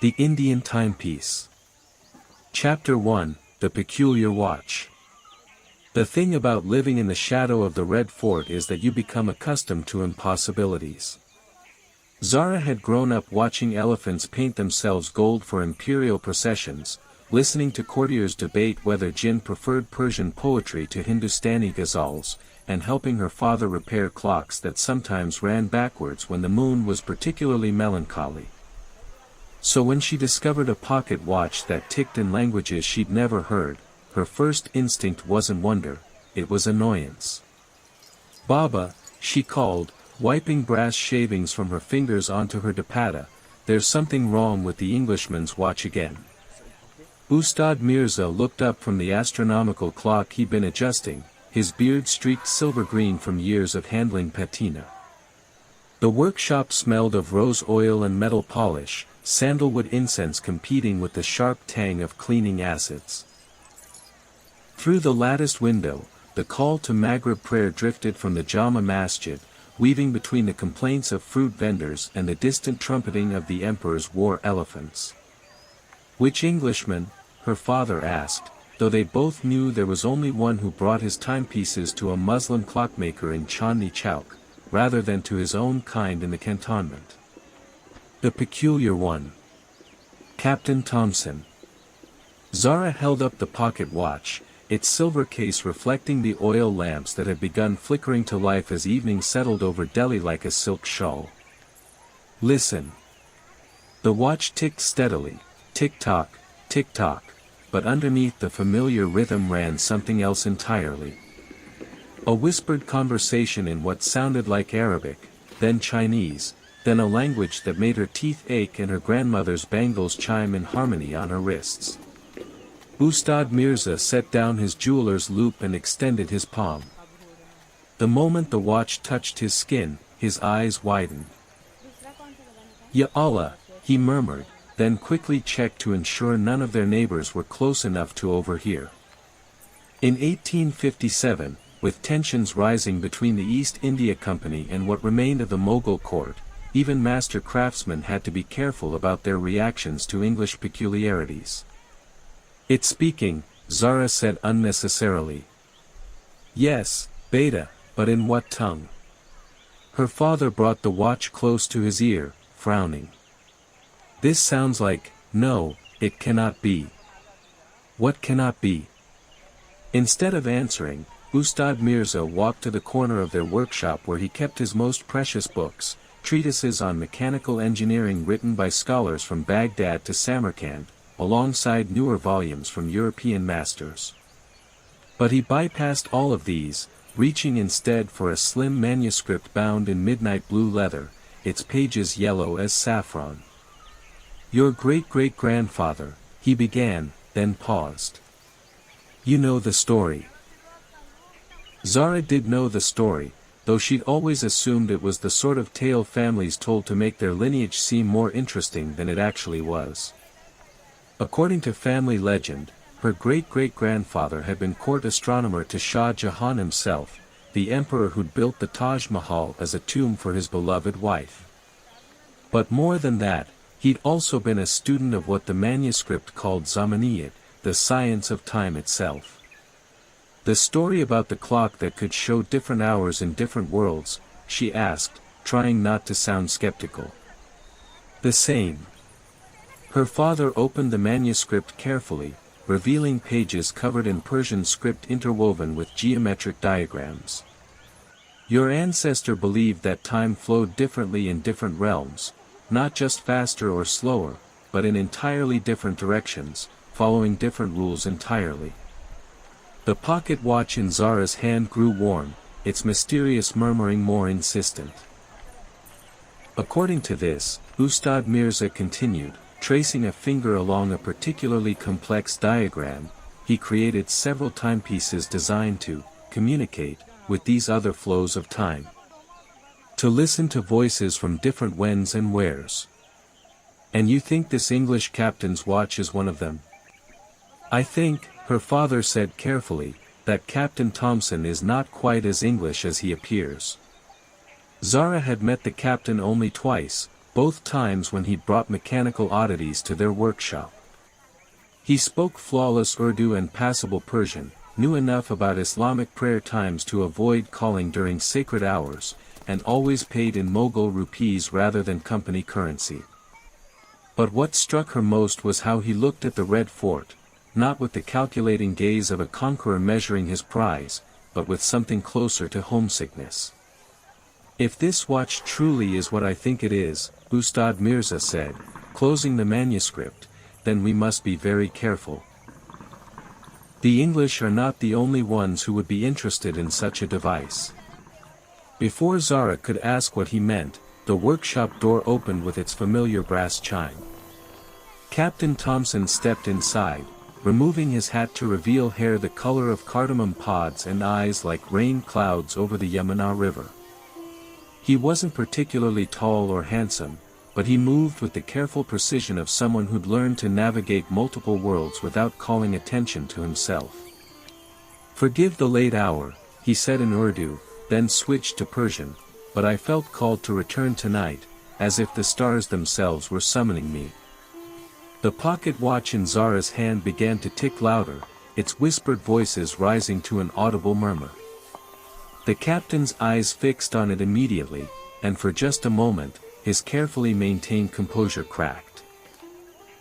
The Indian Timepiece. Chapter 1, The Peculiar Watch. The thing about living in the shadow of the Red Fort is that you become accustomed to impossibilities. Zara had grown up watching elephants paint themselves gold for imperial processions, listening to courtiers debate whether Jinn preferred Persian poetry to Hindustani ghazals, and helping her father repair clocks that sometimes ran backwards when the moon was particularly melancholy. So when she discovered a pocket watch that ticked in languages she'd never heard, her first instinct wasn't wonder, it was annoyance. "Baba," she called, wiping brass shavings from her fingers onto her dupatta, "there's something wrong with the Englishman's watch again." Ustad Mirza looked up from the astronomical clock he'd been adjusting, his beard streaked silver-green from years of handling patina. The workshop smelled of rose oil and metal polish, sandalwood incense competing with the sharp tang of cleaning acids. Through the latticed window, the call to Maghrib prayer drifted from the Jama Masjid, weaving between the complaints of fruit vendors and the distant trumpeting of the emperor's war elephants. "Which Englishman?" her father asked, though they both knew there was only one who brought his timepieces to a Muslim clockmaker in Chandni Chowk, rather than to his own kind in the cantonment. "The peculiar one. Captain Thompson." Zara held up the pocket watch, its silver case reflecting the oil lamps that had begun flickering to life as evening settled over Delhi like a silk shawl. "Listen." The watch ticked steadily, tick-tock, tick-tock, but underneath the familiar rhythm ran something else entirely. A whispered conversation in what sounded like Arabic, then Chinese, then a language that made her teeth ache and her grandmother's bangles chime in harmony on her wrists. Ustad Mirza set down his jeweler's loop and extended his palm. The moment the watch touched his skin, his eyes widened. "Ya Allah," he murmured, then quickly checked to ensure none of their neighbors were close enough to overhear. In 1857, with tensions rising between the East India Company and what remained of the Mughal court, even master craftsmen had to be careful about their reactions to English peculiarities. "It's speaking," Zara said unnecessarily. "Yes, Beta, but in what tongue?" Her father brought the watch close to his ear, frowning. "This sounds like, no, it cannot be." "What cannot be?" Instead of answering, Ustad Mirza walked to the corner of their workshop where he kept his most precious books, treatises on mechanical engineering written by scholars from Baghdad to Samarkand, alongside newer volumes from European masters. But he bypassed all of these, reaching instead for a slim manuscript bound in midnight blue leather, its pages yellow as saffron. "Your great-great-grandfather," he began, then paused. "You know the story." Zara did know the story, though she'd always assumed it was the sort of tale families told to make their lineage seem more interesting than it actually was. According to family legend, her great-great-grandfather had been court astronomer to Shah Jahan himself, the emperor who'd built the Taj Mahal as a tomb for his beloved wife. But more than that, he'd also been a student of what the manuscript called Zamaniyat, the science of time itself. "The story about the clock that could show different hours in different worlds," she asked, trying not to sound skeptical. "The same." Her father opened the manuscript carefully, revealing pages covered in Persian script interwoven with geometric diagrams. "Your ancestor believed that time flowed differently in different realms, not just faster or slower, but in entirely different directions, following different rules entirely." The pocket watch in Zara's hand grew warm, its mysterious murmuring more insistent. "According to this," Ustad Mirza continued, tracing a finger along a particularly complex diagram, he created several timepieces designed to communicate with these other flows of time. To listen to voices from different whens and wheres. "And you think this English captain's watch is one of them?" "I think," her father said carefully, "that Captain Thompson is not quite as English as he appears." Zara had met the captain only twice, both times when he'd brought mechanical oddities to their workshop. He spoke flawless Urdu and passable Persian, knew enough about Islamic prayer times to avoid calling during sacred hours, and always paid in Mughal rupees rather than company currency. But what struck her most was how he looked at the Red Fort, not with the calculating gaze of a conqueror measuring his prize, but with something closer to homesickness. "If this watch truly is what I think it is," Ustad Mirza said, closing the manuscript, "then we must be very careful. The English are not the only ones who would be interested in such a device." Before Zara could ask what he meant, the workshop door opened with its familiar brass chime. Captain Thompson stepped inside, removing his hat to reveal hair the color of cardamom pods and eyes like rain clouds over the Yamuna River. He wasn't particularly tall or handsome, but he moved with the careful precision of someone who'd learned to navigate multiple worlds without calling attention to himself. "Forgive the late hour," he said in Urdu, then switched to Persian, "but I felt called to return tonight, as if the stars themselves were summoning me." The pocket watch in Zara's hand began to tick louder, its whispered voices rising to an audible murmur. The captain's eyes fixed on it immediately, and for just a moment, his carefully maintained composure cracked.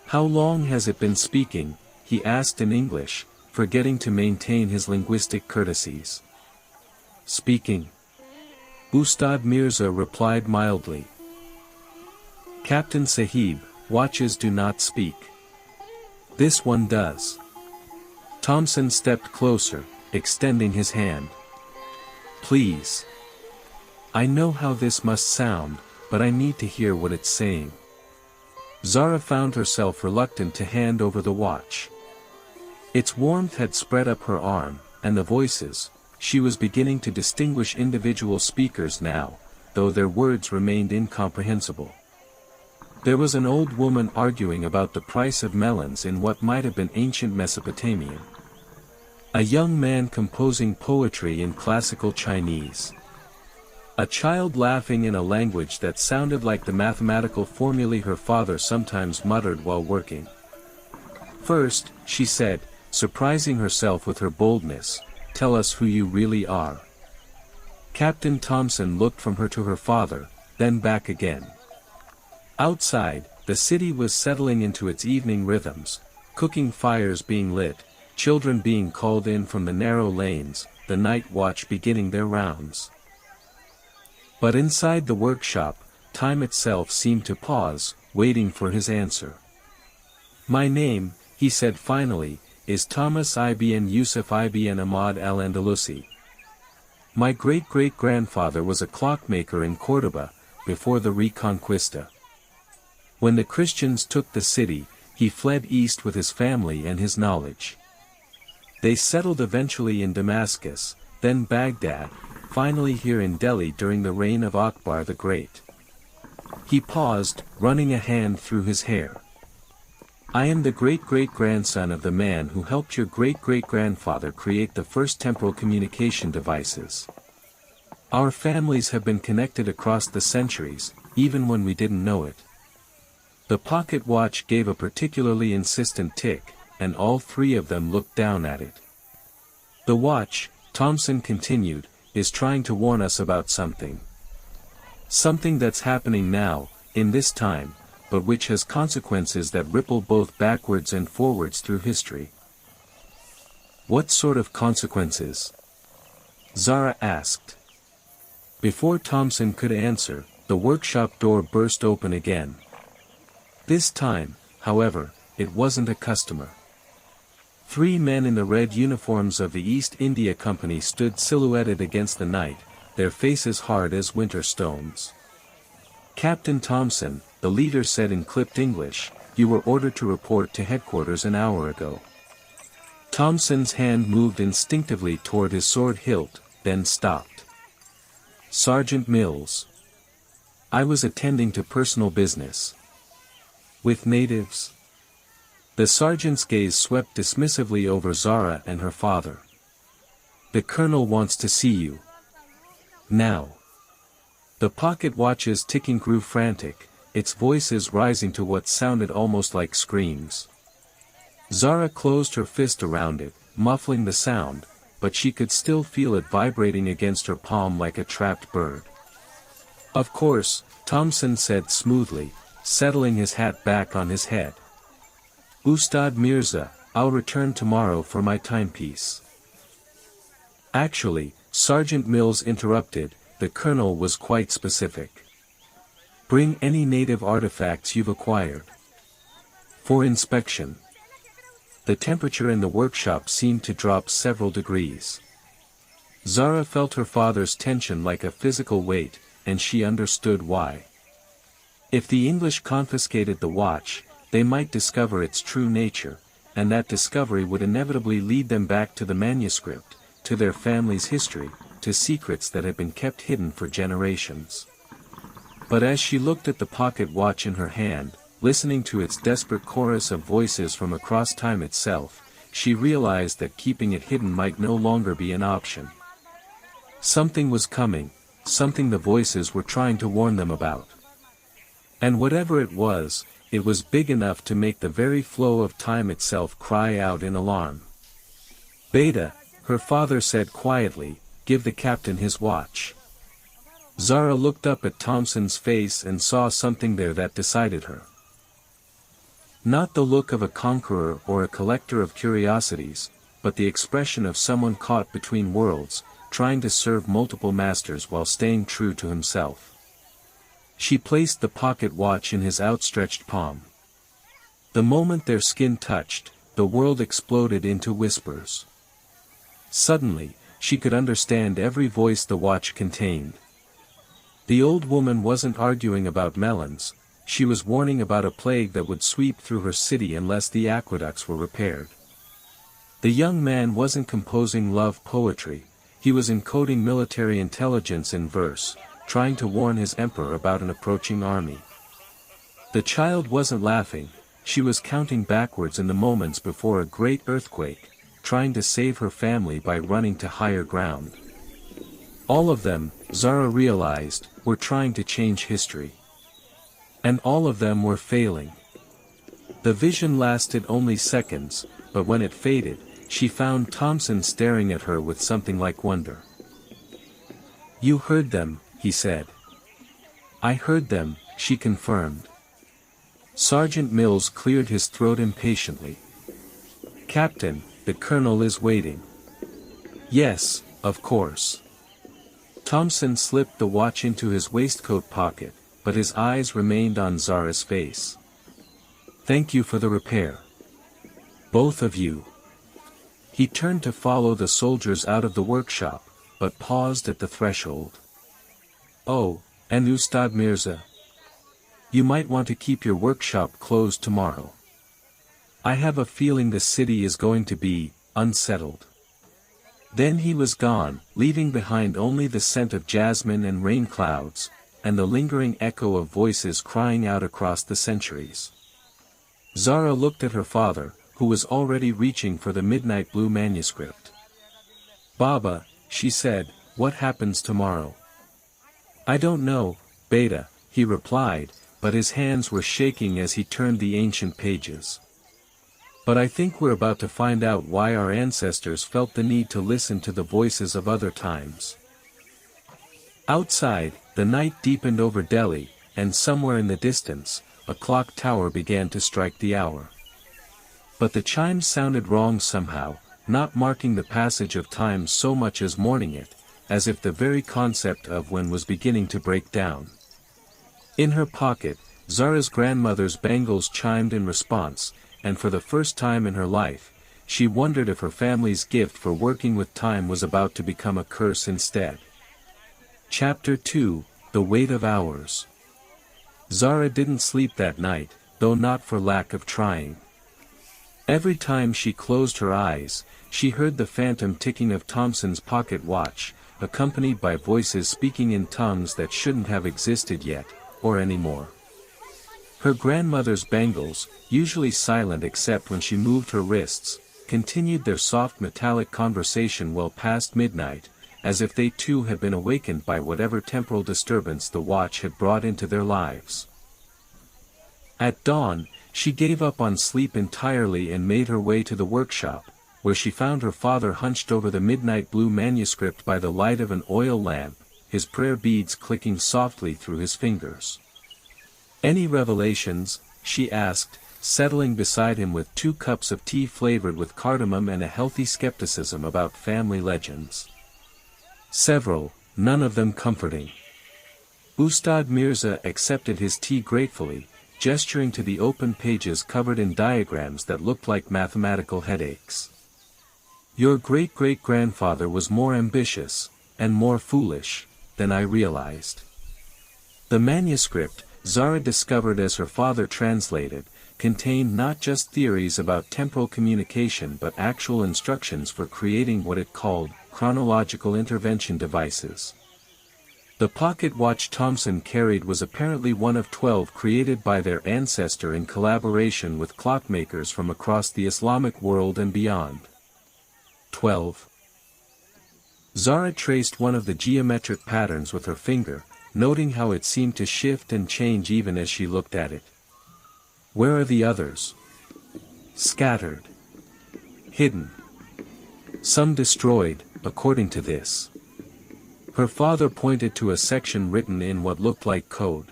"How long has it been speaking?" he asked in English, forgetting to maintain his linguistic courtesies. "Speaking," Ustad Mirza replied mildly. "Captain Sahib, watches do not speak. This one does." Thompson stepped closer, extending his hand. "Please. I know how this must sound, but I need to hear what it's saying." Zara found herself reluctant to hand over the watch. Its warmth had spread up her arm, and the voices, she was beginning to distinguish individual speakers now, though their words remained incomprehensible. There was an old woman arguing about the price of melons in what might have been ancient Mesopotamian. A young man composing poetry in classical Chinese. A child laughing in a language that sounded like the mathematical formulae her father sometimes muttered while working. "First," she said, surprising herself with her boldness, "tell us who you really are." Captain Thompson looked from her to her father, then back again. Outside, the city was settling into its evening rhythms, cooking fires being lit, children being called in from the narrow lanes, the night watch beginning their rounds. But inside the workshop, time itself seemed to pause, waiting for his answer. "My name," he said finally, "is Thomas ibn Yusuf ibn Ahmad al-Andalusi. My great-great-grandfather was a clockmaker in Córdoba, before the Reconquista. When the Christians took the city, he fled east with his family and his knowledge. They settled eventually in Damascus, then Baghdad, finally here in Delhi during the reign of Akbar the Great." He paused, running a hand through his hair. "I am the great-great-grandson of the man who helped your great-great-grandfather create the first temporal communication devices. Our families have been connected across the centuries, even when we didn't know it." The pocket watch gave a particularly insistent tick, and all three of them looked down at it. "The watch," Thompson continued, "is trying to warn us about something. Something that's happening now, in this time, but which has consequences that ripple both backwards and forwards through history." "What sort of consequences?" Zara asked. Before Thompson could answer, the workshop door burst open again. This time, however, it wasn't a customer. Three men in the red uniforms of the East India Company stood silhouetted against the night, their faces hard as winter stones. "Captain Thompson," the leader said in clipped English, "you were ordered to report to headquarters an hour ago." Thompson's hand moved instinctively toward his sword hilt, then stopped. "Sergeant Mills. I was attending to personal business." "With natives?" The sergeant's gaze swept dismissively over Zara and her father. "The colonel wants to see you. Now." The pocket watch's ticking grew frantic, its voices rising to what sounded almost like screams. Zara closed her fist around it, muffling the sound, but she could still feel it vibrating against her palm like a trapped bird. "Of course," Thompson said smoothly, settling his hat back on his head. "Ustad Mirza, I'll return tomorrow for my timepiece." Actually, Sergeant Mills interrupted, the colonel was quite specific. "Bring any native artifacts you've acquired for inspection." The temperature in the workshop seemed to drop several degrees. Zara felt her father's tension like a physical weight, and she understood why. If the English confiscated the watch, they might discover its true nature, and that discovery would inevitably lead them back to the manuscript, to their family's history, to secrets that had been kept hidden for generations. But as she looked at the pocket watch in her hand, listening to its desperate chorus of voices from across time itself, she realized that keeping it hidden might no longer be an option. Something was coming, something the voices were trying to warn them about. And whatever it was big enough to make the very flow of time itself cry out in alarm. "Beta," her father said quietly, "give the captain his watch." Zara looked up at Thompson's face and saw something there that decided her. Not the look of a conqueror or a collector of curiosities, but the expression of someone caught between worlds, trying to serve multiple masters while staying true to himself. She placed the pocket watch in his outstretched palm. The moment their skin touched, the world exploded into whispers. Suddenly, she could understand every voice the watch contained. The old woman wasn't arguing about melons, she was warning about a plague that would sweep through her city unless the aqueducts were repaired. The young man wasn't composing love poetry, he was encoding military intelligence in verse, trying to warn his emperor about an approaching army. The child wasn't laughing, she was counting backwards in the moments before a great earthquake, trying to save her family by running to higher ground. All of them, Zara realized, were trying to change history. And all of them were failing. The vision lasted only seconds, but when it faded, she found Thompson staring at her with something like wonder. "You heard them," he said. "I heard them," she confirmed. Sergeant Mills cleared his throat impatiently. "Captain, the colonel is waiting." "Yes, of course." Thompson slipped the watch into his waistcoat pocket, but his eyes remained on Zara's face. "Thank you for the repair. Both of you." He turned to follow the soldiers out of the workshop, but paused at the threshold. "Oh, and Ustad Mirza. You might want to keep your workshop closed tomorrow. I have a feeling the city is going to be unsettled." Then he was gone, leaving behind only the scent of jasmine and rain clouds, and the lingering echo of voices crying out across the centuries. Zara looked at her father, who was already reaching for the midnight blue manuscript. "Baba," she said, "what happens tomorrow?" "I don't know, Beta," he replied, but his hands were shaking as he turned the ancient pages. "But I think we're about to find out why our ancestors felt the need to listen to the voices of other times." Outside, the night deepened over Delhi, and somewhere in the distance, a clock tower began to strike the hour. But the chimes sounded wrong somehow, not marking the passage of time so much as mourning it, as if the very concept of when was beginning to break down. In her pocket, Zara's grandmother's bangles chimed in response, and for the first time in her life, she wondered if her family's gift for working with time was about to become a curse instead. Chapter 2, The Weight of Hours. Zara didn't sleep that night, though not for lack of trying. Every time she closed her eyes, she heard the phantom ticking of Thompson's pocket watch, accompanied by voices speaking in tongues that shouldn't have existed yet, or anymore. Her grandmother's bangles, usually silent except when she moved her wrists, continued their soft metallic conversation well past midnight, as if they too had been awakened by whatever temporal disturbance the watch had brought into their lives. At dawn, she gave up on sleep entirely and made her way to the workshop, where she found her father hunched over the midnight blue manuscript by the light of an oil lamp, his prayer beads clicking softly through his fingers. "Any revelations?" she asked, settling beside him with 2 cups of tea flavored with cardamom and a healthy skepticism about family legends. "Several, none of them comforting." Ustad Mirza accepted his tea gratefully, gesturing to the open pages covered in diagrams that looked like mathematical headaches. "Your great-great-grandfather was more ambitious, and more foolish, than I realized." The manuscript, Zara discovered as her father translated, contained not just theories about temporal communication but actual instructions for creating what it called chronological intervention devices. The pocket watch Thompson carried was apparently one of 12 created by their ancestor in collaboration with clockmakers from across the Islamic world and beyond. 12. Zara traced one of the geometric patterns with her finger, noting how it seemed to shift and change even as she looked at it. "Where are the others?" "Scattered. Hidden. Some destroyed, according to this." Her father pointed to a section written in what looked like code.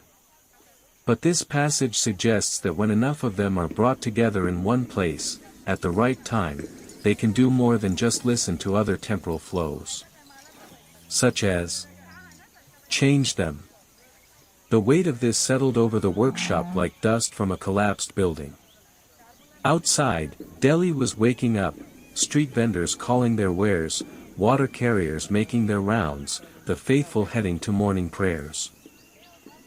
"But this passage suggests that when enough of them are brought together in one place, at the right time, they can do more than just listen to other temporal flows." "Such as?" "Change them." The weight of this settled over the workshop like dust from a collapsed building. Outside, Delhi was waking up, street vendors calling their wares, water carriers making their rounds, the faithful heading to morning prayers.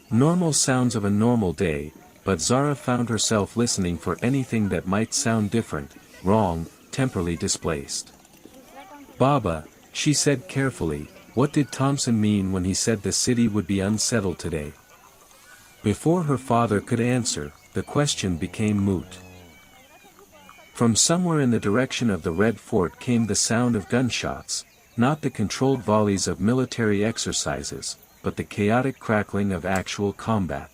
Normal sounds of a normal day, but Zara found herself listening for anything that might sound different, wrong, temporally displaced. "Baba," she said carefully, "what did Thompson mean when he said the city would be unsettled today?" Before her father could answer, the question became moot. From somewhere in the direction of the Red Fort came the sound of gunshots, not the controlled volleys of military exercises, but the chaotic crackling of actual combat.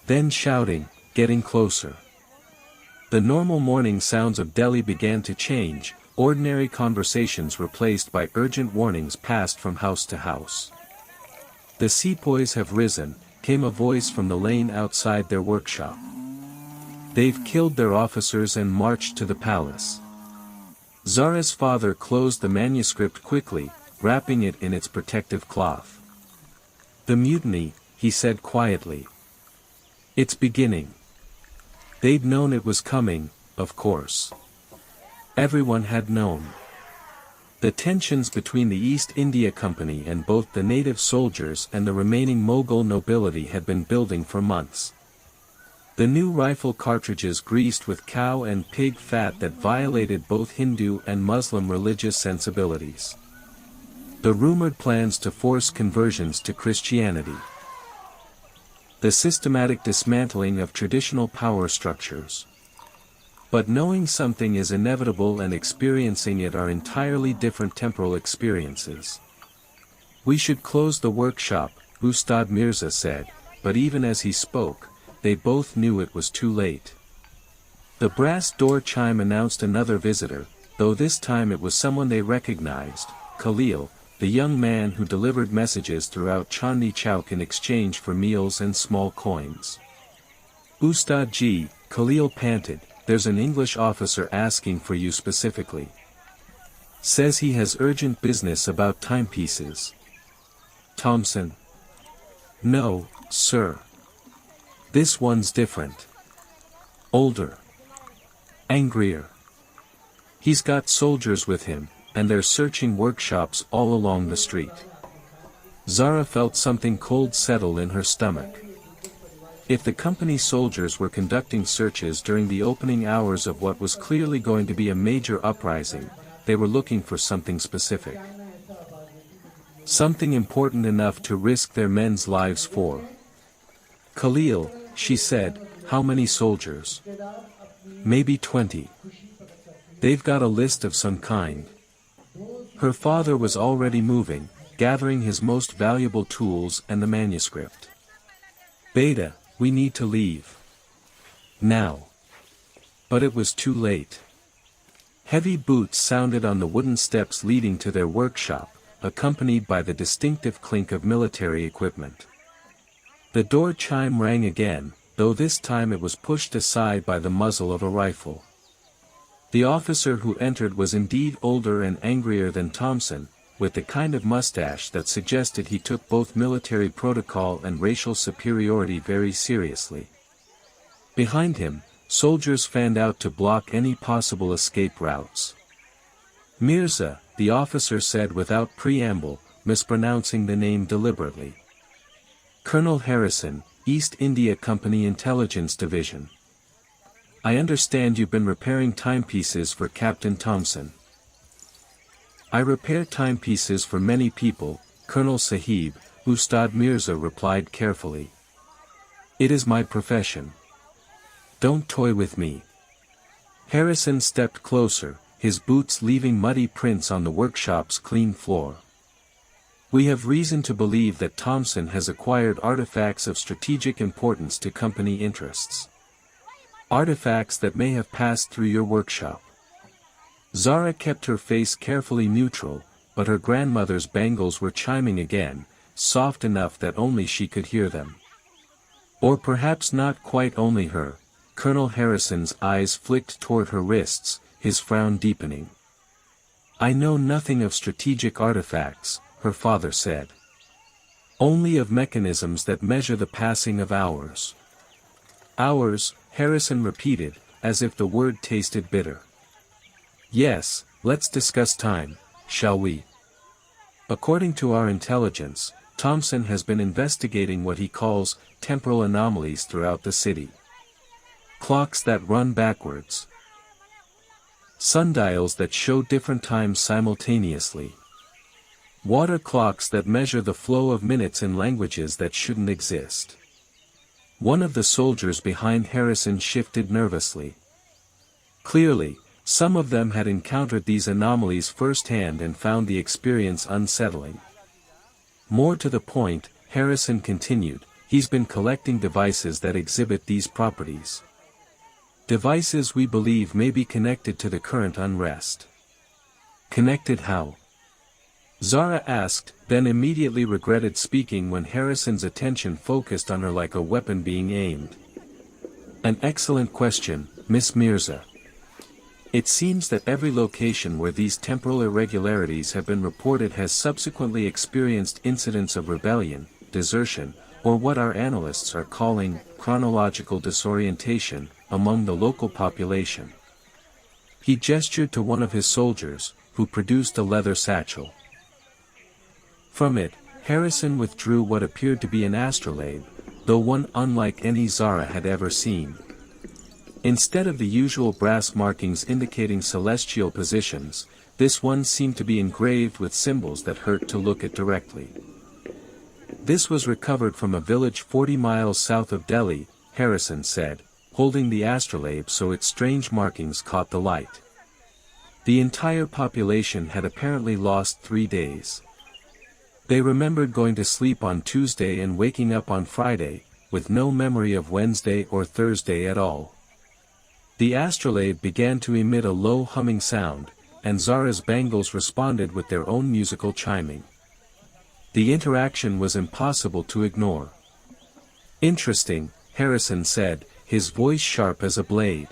Then shouting, getting closer. The normal morning sounds of Delhi began to change, ordinary conversations replaced by urgent warnings passed from house to house. "The sepoys have risen," came a voice from the lane outside their workshop. "They've killed their officers and marched to the palace." Zara's father closed the manuscript quickly, wrapping it in its protective cloth. "The mutiny," he said quietly. "It's beginning." They'd known it was coming, of course. Everyone had known. The tensions between the East India Company and both the native soldiers and the remaining Mughal nobility had been building for months. The new rifle cartridges greased with cow and pig fat that violated both Hindu and Muslim religious sensibilities. The rumored plans to force conversions to Christianity. The systematic dismantling of traditional power structures. But knowing something is inevitable and experiencing it are entirely different temporal experiences. "We should close the workshop," Ustad Mirza said, but even as he spoke, they both knew it was too late. The brass door chime announced another visitor, though this time it was someone they recognized, Khalil, the young man who delivered messages throughout Chandni Chowk in exchange for meals and small coins. "Ustad ji," Khalil panted, "there's an English officer asking for you specifically. Says he has urgent business about timepieces." "Thompson?" "No, sir. This one's different. Older. Angrier. He's got soldiers with him, and they're searching workshops all along the street." Zara felt something cold settle in her stomach. If the company soldiers were conducting searches during the opening hours of what was clearly going to be a major uprising, they were looking for something specific. Something important enough to risk their men's lives for. "Khalil," she said, "how many soldiers?" "Maybe 20. They've got a list of some kind." Her father was already moving, gathering his most valuable tools and the manuscript. "Beta, we need to leave." Now. But it was too late. Heavy boots sounded on the wooden steps leading to their workshop, accompanied by the distinctive clink of military equipment. The door chime rang again, though this time it was pushed aside by the muzzle of a rifle. The officer who entered was indeed older and angrier than Thompson, with the kind of mustache that suggested he took both military protocol and racial superiority very seriously. Behind him, soldiers fanned out to block any possible escape routes. "Mirza," the officer said without preamble, mispronouncing the name deliberately. "Colonel Harrison, East India Company Intelligence Division. I understand you've been repairing timepieces for Captain Thompson." "I repair timepieces for many people, Colonel Sahib," Ustad Mirza replied carefully. "It is my profession. Don't toy with me." Harrison stepped closer, his boots leaving muddy prints on the workshop's clean floor. "We have reason to believe that Thompson has acquired artifacts of strategic importance to company interests. Artifacts that may have passed through your workshop." Zara kept her face carefully neutral, but her grandmother's bangles were chiming again, soft enough that only she could hear them. Or perhaps not quite only her. Colonel Harrison's eyes flicked toward her wrists, his frown deepening. "I know nothing of strategic artifacts," her father said. "Only of mechanisms that measure the passing of hours." "Hours," Harrison repeated, as if the word tasted bitter. "Yes, let's discuss time, shall we? According to our intelligence, Thompson has been investigating what he calls temporal anomalies throughout the city. Clocks that run backwards. Sundials that show different times simultaneously. Water clocks that measure the flow of minutes in languages that shouldn't exist." One of the soldiers behind Harrison shifted nervously. Clearly, some of them had encountered these anomalies firsthand and found the experience unsettling. More to the point, Harrison continued, he's been collecting devices that exhibit these properties. Devices we believe may be connected to the current unrest. Connected how? Zara asked, then immediately regretted speaking when Harrison's attention focused on her like a weapon being aimed. "An excellent question, Miss Mirza. It seems that every location where these temporal irregularities have been reported has subsequently experienced incidents of rebellion, desertion, or what our analysts are calling chronological disorientation, among the local population." He gestured to one of his soldiers, who produced a leather satchel. From it, Harrison withdrew what appeared to be an astrolabe, though one unlike any Zara had ever seen. Instead of the usual brass markings indicating celestial positions, this one seemed to be engraved with symbols that hurt to look at directly. "This was recovered from a village 40 miles south of Delhi," Harrison said, holding the astrolabe so its strange markings caught the light. The entire population had apparently lost 3 days. They remembered going to sleep on Tuesday and waking up on Friday, with no memory of Wednesday or Thursday at all. The astrolabe began to emit a low humming sound, and Zara's bangles responded with their own musical chiming. The interaction was impossible to ignore. "Interesting," Harrison said, his voice sharp as a blade.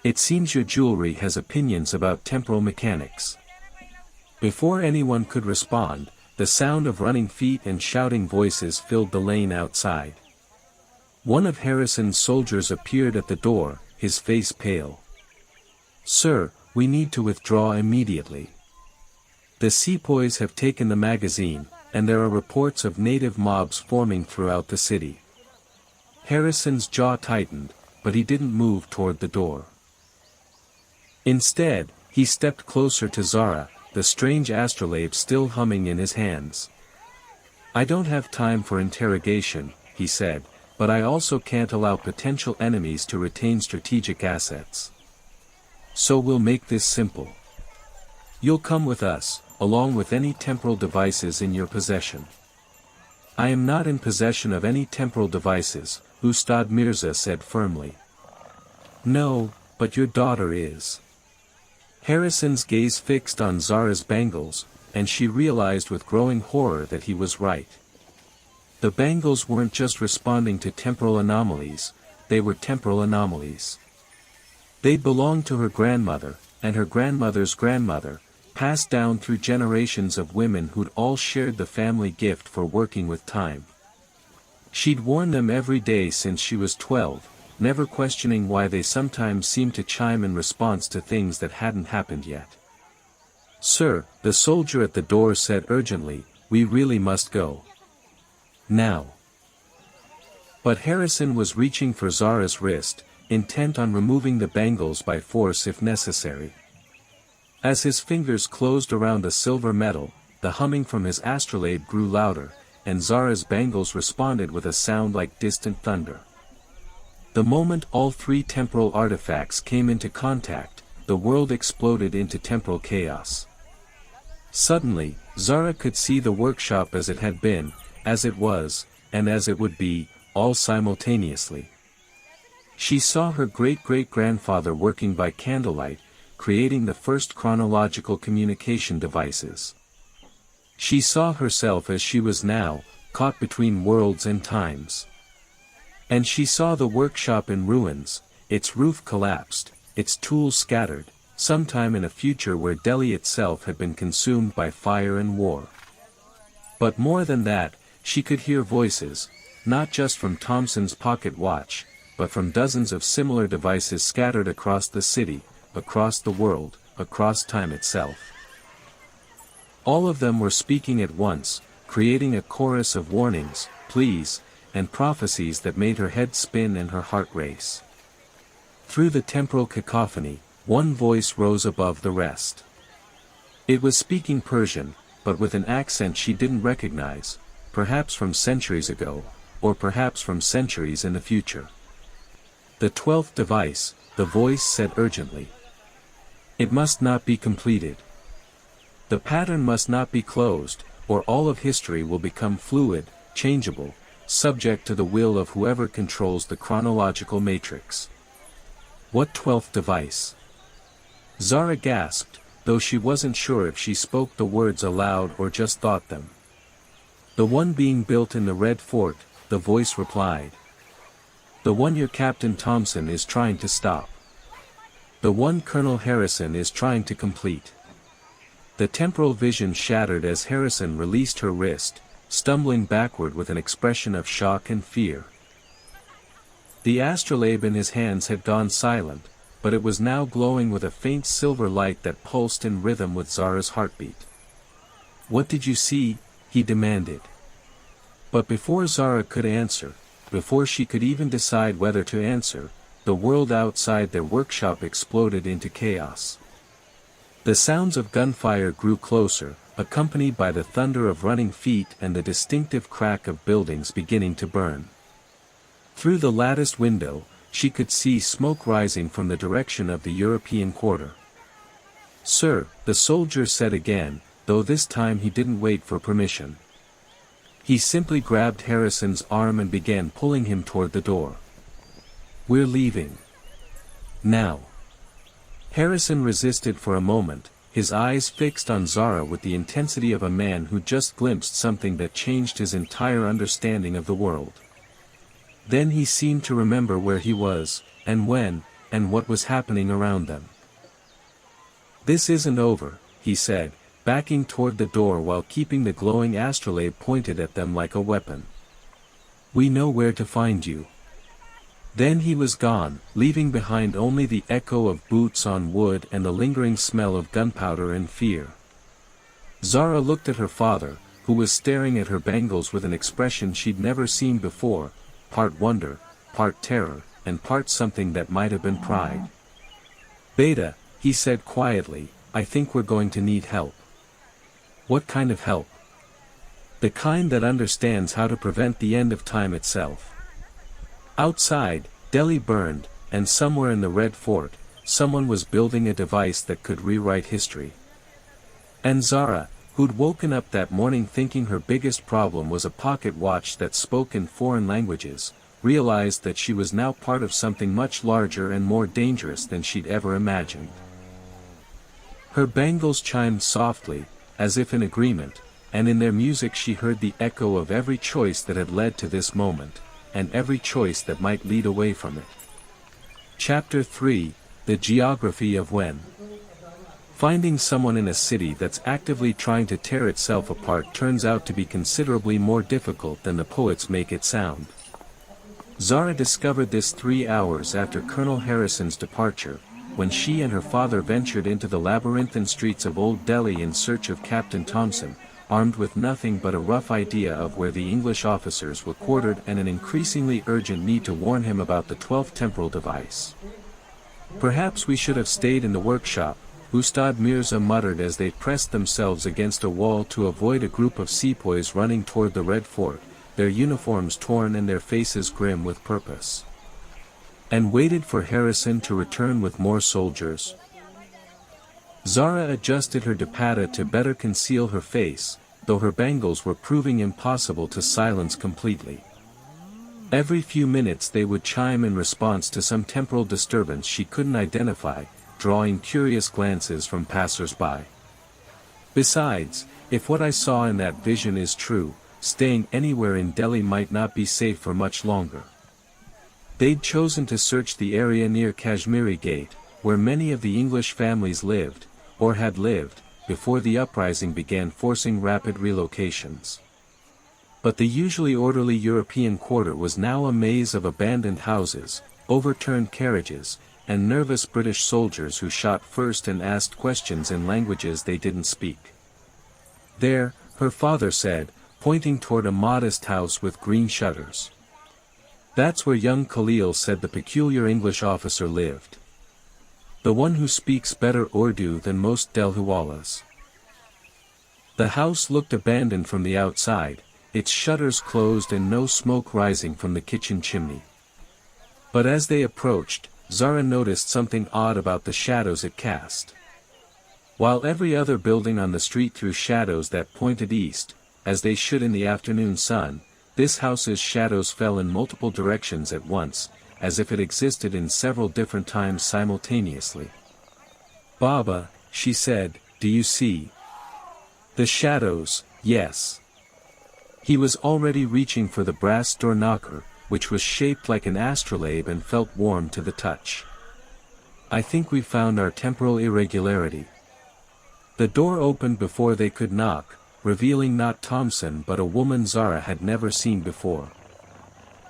"It seems your jewelry has opinions about temporal mechanics." Before anyone could respond, the sound of running feet and shouting voices filled the lane outside. One of Harrison's soldiers appeared at the door, his face pale. "Sir, we need to withdraw immediately. The sepoys have taken the magazine, and there are reports of native mobs forming throughout the city." Harrison's jaw tightened, but he didn't move toward the door. Instead, he stepped closer to Zara, the strange astrolabe still humming in his hands. "I don't have time for interrogation," he said, "but I also can't allow potential enemies to retain strategic assets. So we'll make this simple. You'll come with us, along with any temporal devices in your possession." "I am not in possession of any temporal devices," Ustad Mirza said firmly. No, but your daughter is. Harrison's gaze fixed on Zara's bangles, and she realized with growing horror that he was right. The bangles weren't just responding to temporal anomalies, they were temporal anomalies. They belonged to her grandmother, and her grandmother's grandmother, passed down through generations of women who'd all shared the family gift for working with time. She'd worn them every day since she was 12, never questioning why they sometimes seemed to chime in response to things that hadn't happened yet. "Sir," the soldier at the door said urgently, "we really must go. Now." But Harrison was reaching for Zara's wrist, intent on removing the bangles by force if necessary. As his fingers closed around the silver metal, the humming from his astrolabe grew louder, and Zara's bangles responded with a sound like distant thunder. The moment all three temporal artifacts came into contact, the world exploded into temporal chaos. Suddenly, Zara could see the workshop as it had been, as it was, and as it would be, all simultaneously. She saw her great-great-grandfather working by candlelight, creating the first chronological communication devices. She saw herself as she was now, caught between worlds and times. And she saw the workshop in ruins, its roof collapsed, its tools scattered, sometime in a future where Delhi itself had been consumed by fire and war. But more than that, she could hear voices, not just from Thompson's pocket watch, but from dozens of similar devices scattered across the city, across the world, across time itself. All of them were speaking at once, creating a chorus of warnings, pleas, and prophecies that made her head spin and her heart race. Through the temporal cacophony, one voice rose above the rest. It was speaking Persian, but with an accent she didn't recognize, perhaps from centuries ago, or perhaps from centuries in the future. "The 12th device," the voice said urgently. "It must not be completed. The pattern must not be closed, or all of history will become fluid, changeable, subject to the will of whoever controls the chronological matrix." "What 12th device?" Zara gasped, though she wasn't sure if she spoke the words aloud or just thought them. "The one being built in the Red Fort," the voice replied. "The one your Captain Thompson is trying to stop. The one Colonel Harrison is trying to complete." The temporal vision shattered as Harrison released her wrist, stumbling backward with an expression of shock and fear. The astrolabe in his hands had gone silent, but it was now glowing with a faint silver light that pulsed in rhythm with Zara's heartbeat. "What did you see?" he demanded. But before Zara could answer, before she could even decide whether to answer, the world outside their workshop exploded into chaos. The sounds of gunfire grew closer, accompanied by the thunder of running feet and the distinctive crack of buildings beginning to burn. Through the latticed window, she could see smoke rising from the direction of the European quarter. "Sir," the soldier said again, though this time he didn't wait for permission. He simply grabbed Harrison's arm and began pulling him toward the door. "We're leaving. Now." Harrison resisted for a moment, his eyes fixed on Zara with the intensity of a man who just glimpsed something that changed his entire understanding of the world. Then he seemed to remember where he was, and when, and what was happening around them. "This isn't over," he said, backing toward the door while keeping the glowing astrolabe pointed at them like a weapon. "We know where to find you." Then he was gone, leaving behind only the echo of boots on wood and the lingering smell of gunpowder and fear. Zara looked at her father, who was staring at her bangles with an expression she'd never seen before, part wonder, part terror, and part something that might have been pride. "Beta," he said quietly, "I think we're going to need help." "What kind of help?" "The kind that understands how to prevent the end of time itself." Outside, Delhi burned, and somewhere in the Red Fort, someone was building a device that could rewrite history. And Zara, who'd woken up that morning thinking her biggest problem was a pocket watch that spoke in foreign languages, realized that she was now part of something much larger and more dangerous than she'd ever imagined. Her bangles chimed softly, as if in agreement, and in their music she heard the echo of every choice that had led to this moment, and every choice that might lead away from it. Chapter 3: The Geography of When. Finding someone in a city that's actively trying to tear itself apart turns out to be considerably more difficult than the poets make it sound. Zara discovered this 3 hours after Colonel Harrison's departure, when she and her father ventured into the labyrinthine streets of Old Delhi in search of Captain Thompson, armed with nothing but a rough idea of where the English officers were quartered and an increasingly urgent need to warn him about the 12th temporal device. "Perhaps we should have stayed in the workshop," Ustad Mirza muttered as they pressed themselves against a wall to avoid a group of sepoys running toward the Red Fort, their uniforms torn and their faces grim with purpose. "And waited for Harrison to return with more soldiers." Zara adjusted her dupatta to better conceal her face, though her bangles were proving impossible to silence completely. Every few minutes they would chime in response to some temporal disturbance she couldn't identify, drawing curious glances from passers-by. Besides, if what I saw in that vision is true, staying anywhere in Delhi might not be safe for much longer. They'd chosen to search the area near Kashmiri Gate, where many of the English families lived, or had lived, before the uprising began forcing rapid relocations. But the usually orderly European quarter was now a maze of abandoned houses, overturned carriages, and nervous British soldiers who shot first and asked questions in languages they didn't speak. "There," her father said, pointing toward a modest house with green shutters. "That's where young Khalil said the peculiar English officer lived. The one who speaks better Urdu than most Delhiwalas." The house looked abandoned from the outside, its shutters closed and no smoke rising from the kitchen chimney. But as they approached, Zara noticed something odd about the shadows it cast. While every other building on the street threw shadows that pointed east, as they should in the afternoon sun, this house's shadows fell in multiple directions at once, as if it existed in several different times simultaneously. "Baba," she said, "do you see?" "The shadows, yes." He was already reaching for the brass door knocker, which was shaped like an astrolabe and felt warm to the touch. "I think we found our temporal irregularity." The door opened before they could knock, revealing not Thompson but a woman Zara had never seen before.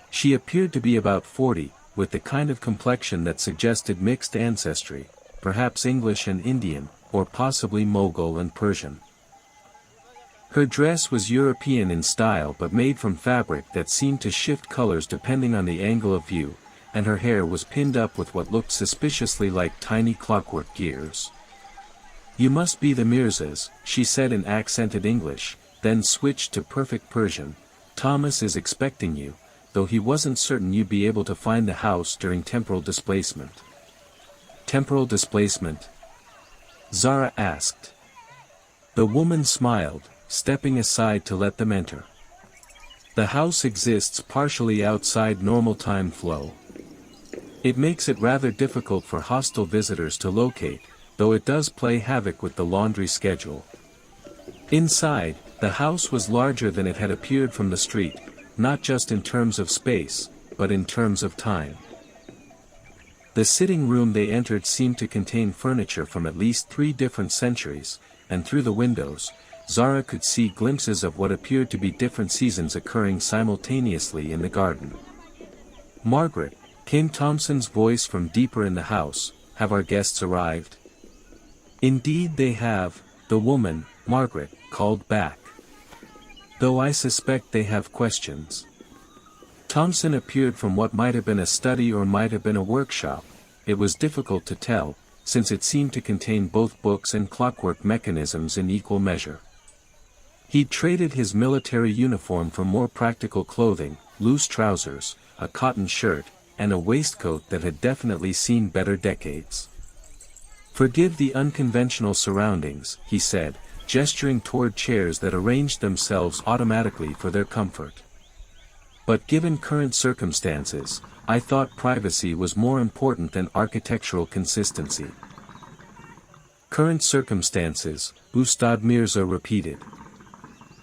She appeared to be about 40, with the kind of complexion that suggested mixed ancestry, perhaps English and Indian, or possibly Mughal and Persian. Her dress was European in style but made from fabric that seemed to shift colors depending on the angle of view, and her hair was pinned up with what looked suspiciously like tiny clockwork gears. "You must be the Mirzas," she said in accented English, then switched to perfect Persian. "Thomas is expecting you, though he wasn't certain you'd be able to find the house during temporal displacement." "Temporal displacement?" Zara asked. The woman smiled, stepping aside to let them enter. "The house exists partially outside normal time flow. It makes it rather difficult for hostile visitors to locate, though it does play havoc with the laundry schedule." Inside, the house was larger than it had appeared from the street, not just in terms of space, but in terms of time. The sitting room they entered seemed to contain furniture from at least 3 different centuries, and through the windows, Zara could see glimpses of what appeared to be different seasons occurring simultaneously in the garden. "Margaret," came Thompson's voice from deeper in the house, "have our guests arrived?" "Indeed they have," the woman, Margaret, called back. "Though I suspect they have questions." Thompson appeared from what might have been a study or might have been a workshop. It was difficult to tell, since it seemed to contain both books and clockwork mechanisms in equal measure. He'd traded his military uniform for more practical clothing, loose trousers, a cotton shirt, and a waistcoat that had definitely seen better decades. "Forgive the unconventional surroundings," he said, gesturing toward chairs that arranged themselves automatically for their comfort. But given current circumstances, I thought privacy was more important than architectural consistency. Current circumstances, Ustad Mirza repeated.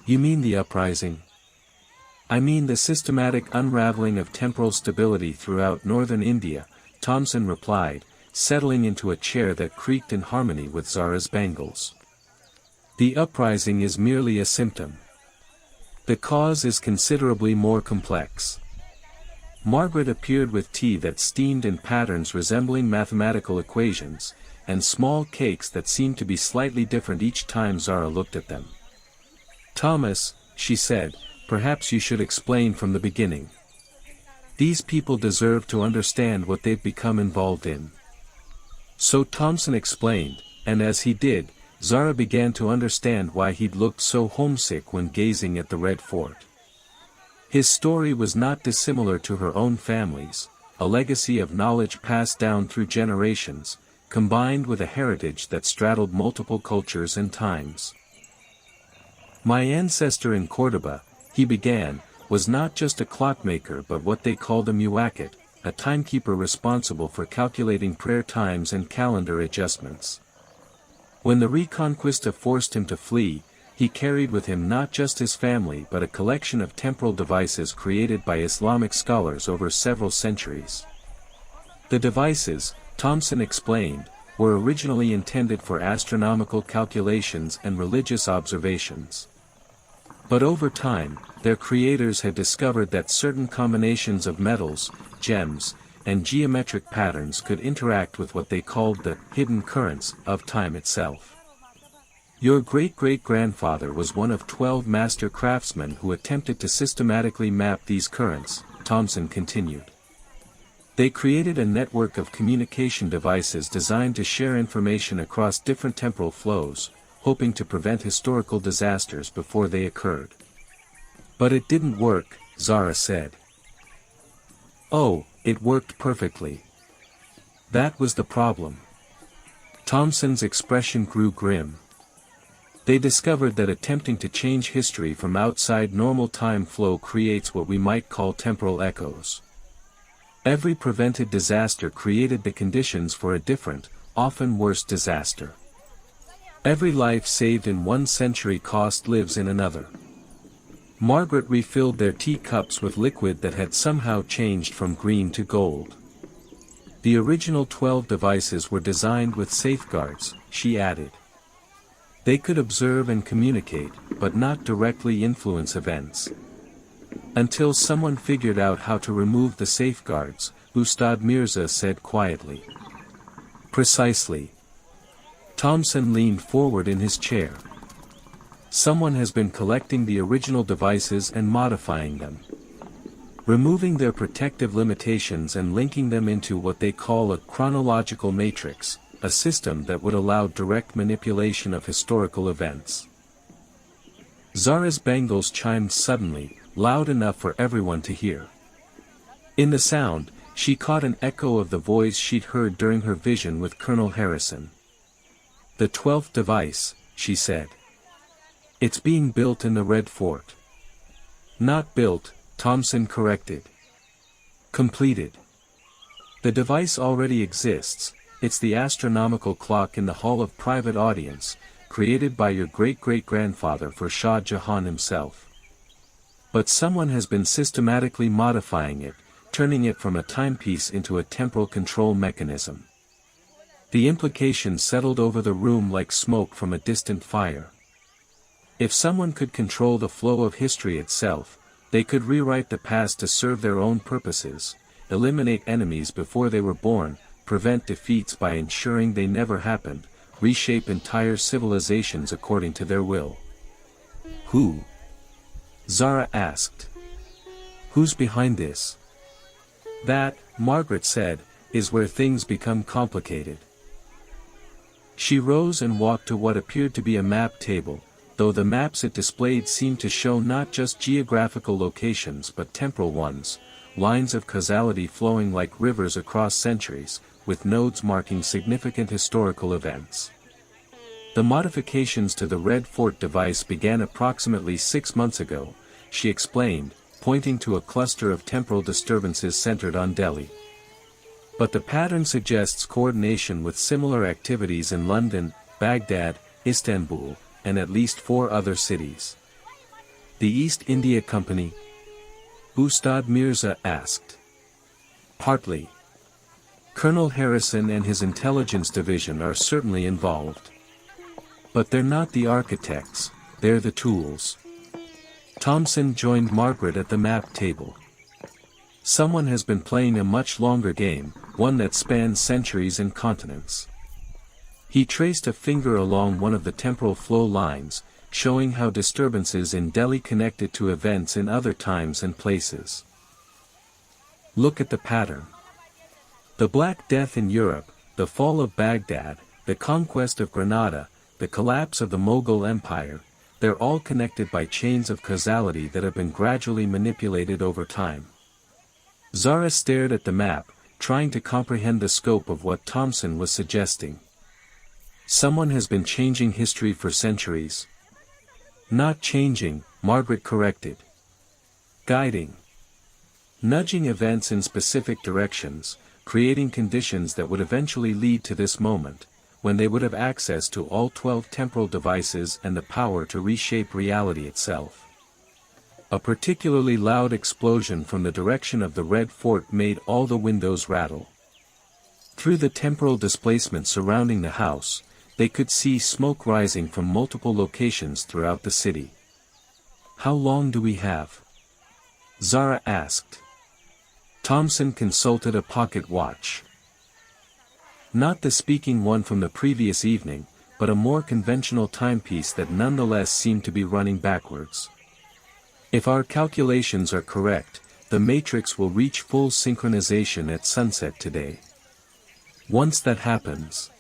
You mean the uprising? I mean the systematic unraveling of temporal stability throughout northern India, Thompson replied, settling into a chair that creaked in harmony with Zara's bangles. The uprising is merely a symptom. The cause is considerably more complex. Margaret appeared with tea that steamed in patterns resembling mathematical equations, and small cakes that seemed to be slightly different each time Zara looked at them. Thomas, she said, perhaps you should explain from the beginning. These people deserve to understand what they've become involved in. So Thompson explained, and as he did, Zara began to understand why he'd looked so homesick when gazing at the Red Fort. His story was not dissimilar to her own family's, a legacy of knowledge passed down through generations, combined with a heritage that straddled multiple cultures and times. My ancestor in Cordoba, he began, was not just a clockmaker but what they called a muakkit, a timekeeper responsible for calculating prayer times and calendar adjustments. When the Reconquista forced him to flee, he carried with him not just his family but a collection of temporal devices created by Islamic scholars over several centuries. The devices, Thompson explained, were originally intended for astronomical calculations and religious observations. But over time, their creators had discovered that certain combinations of metals, gems, and geometric patterns could interact with what they called the hidden currents of time itself. Your great-great-grandfather was one of 12 master craftsmen who attempted to systematically map these currents, Thompson continued. They created a network of communication devices designed to share information across different temporal flows, hoping to prevent historical disasters before they occurred. But it didn't work, Zara said. Oh, it worked perfectly. That was the problem. Thompson's expression grew grim. They discovered that attempting to change history from outside normal time flow creates what we might call temporal echoes. Every prevented disaster created the conditions for a different, often worse disaster. Every life saved in one century cost lives in another. Margaret refilled their teacups with liquid that had somehow changed from green to gold. The original 12 devices were designed with safeguards, she added. They could observe and communicate, but not directly influence events. Until someone figured out how to remove the safeguards, Ustad Mirza said quietly. Precisely. Thompson leaned forward in his chair. Someone has been collecting the original devices and modifying them. Removing their protective limitations and linking them into what they call a chronological matrix, a system that would allow direct manipulation of historical events. Zara's bangles chimed suddenly, loud enough for everyone to hear. In the sound, she caught an echo of the voice she'd heard during her vision with Colonel Harrison. The 12th device, she said. It's being built in the Red Fort. Not built, Thompson corrected. Completed. The device already exists, it's the astronomical clock in the Hall of Private Audience, created by your great-great-grandfather for Shah Jahan himself. But someone has been systematically modifying it, turning it from a timepiece into a temporal control mechanism. The implications settled over the room like smoke from a distant fire. If someone could control the flow of history itself, they could rewrite the past to serve their own purposes, eliminate enemies before they were born, prevent defeats by ensuring they never happened, reshape entire civilizations according to their will. Who? Zara asked. Who's behind this? That, Margaret said, is where things become complicated. She rose and walked to what appeared to be a map table, though the maps it displayed seemed to show not just geographical locations but temporal ones, lines of causality flowing like rivers across centuries, with nodes marking significant historical events. The modifications to the Red Fort device began approximately 6 months ago, she explained, pointing to a cluster of temporal disturbances centered on Delhi. But the pattern suggests coordination with similar activities in London, Baghdad, Istanbul, and at least 4 other cities. The East India Company? Ustad Mirza asked. Partly. Colonel Harrison and his intelligence division are certainly involved. But they're not the architects, they're the tools. Thompson joined Margaret at the map table. Someone has been playing a much longer game, one that spans centuries and continents. He traced a finger along one of the temporal flow lines, showing how disturbances in Delhi connected to events in other times and places. Look at the pattern. The Black Death in Europe, the fall of Baghdad, the conquest of Granada, the collapse of the Mughal Empire, they're all connected by chains of causality that have been gradually manipulated over time. Zara stared at the map, trying to comprehend the scope of what Thompson was suggesting. Someone has been changing history for centuries. Not changing, Margaret corrected. Guiding. Nudging events in specific directions, creating conditions that would eventually lead to this moment, when they would have access to all 12 temporal devices and the power to reshape reality itself. A particularly loud explosion from the direction of the Red Fort made all the windows rattle. Through the temporal displacement surrounding the house, they could see smoke rising from multiple locations throughout the city. How long do we have? Zara asked. Thompson consulted a pocket watch. Not the speaking one from the previous evening, but a more conventional timepiece that nonetheless seemed to be running backwards. If our calculations are correct, the matrix will reach full synchronization at sunset today. Once that happens,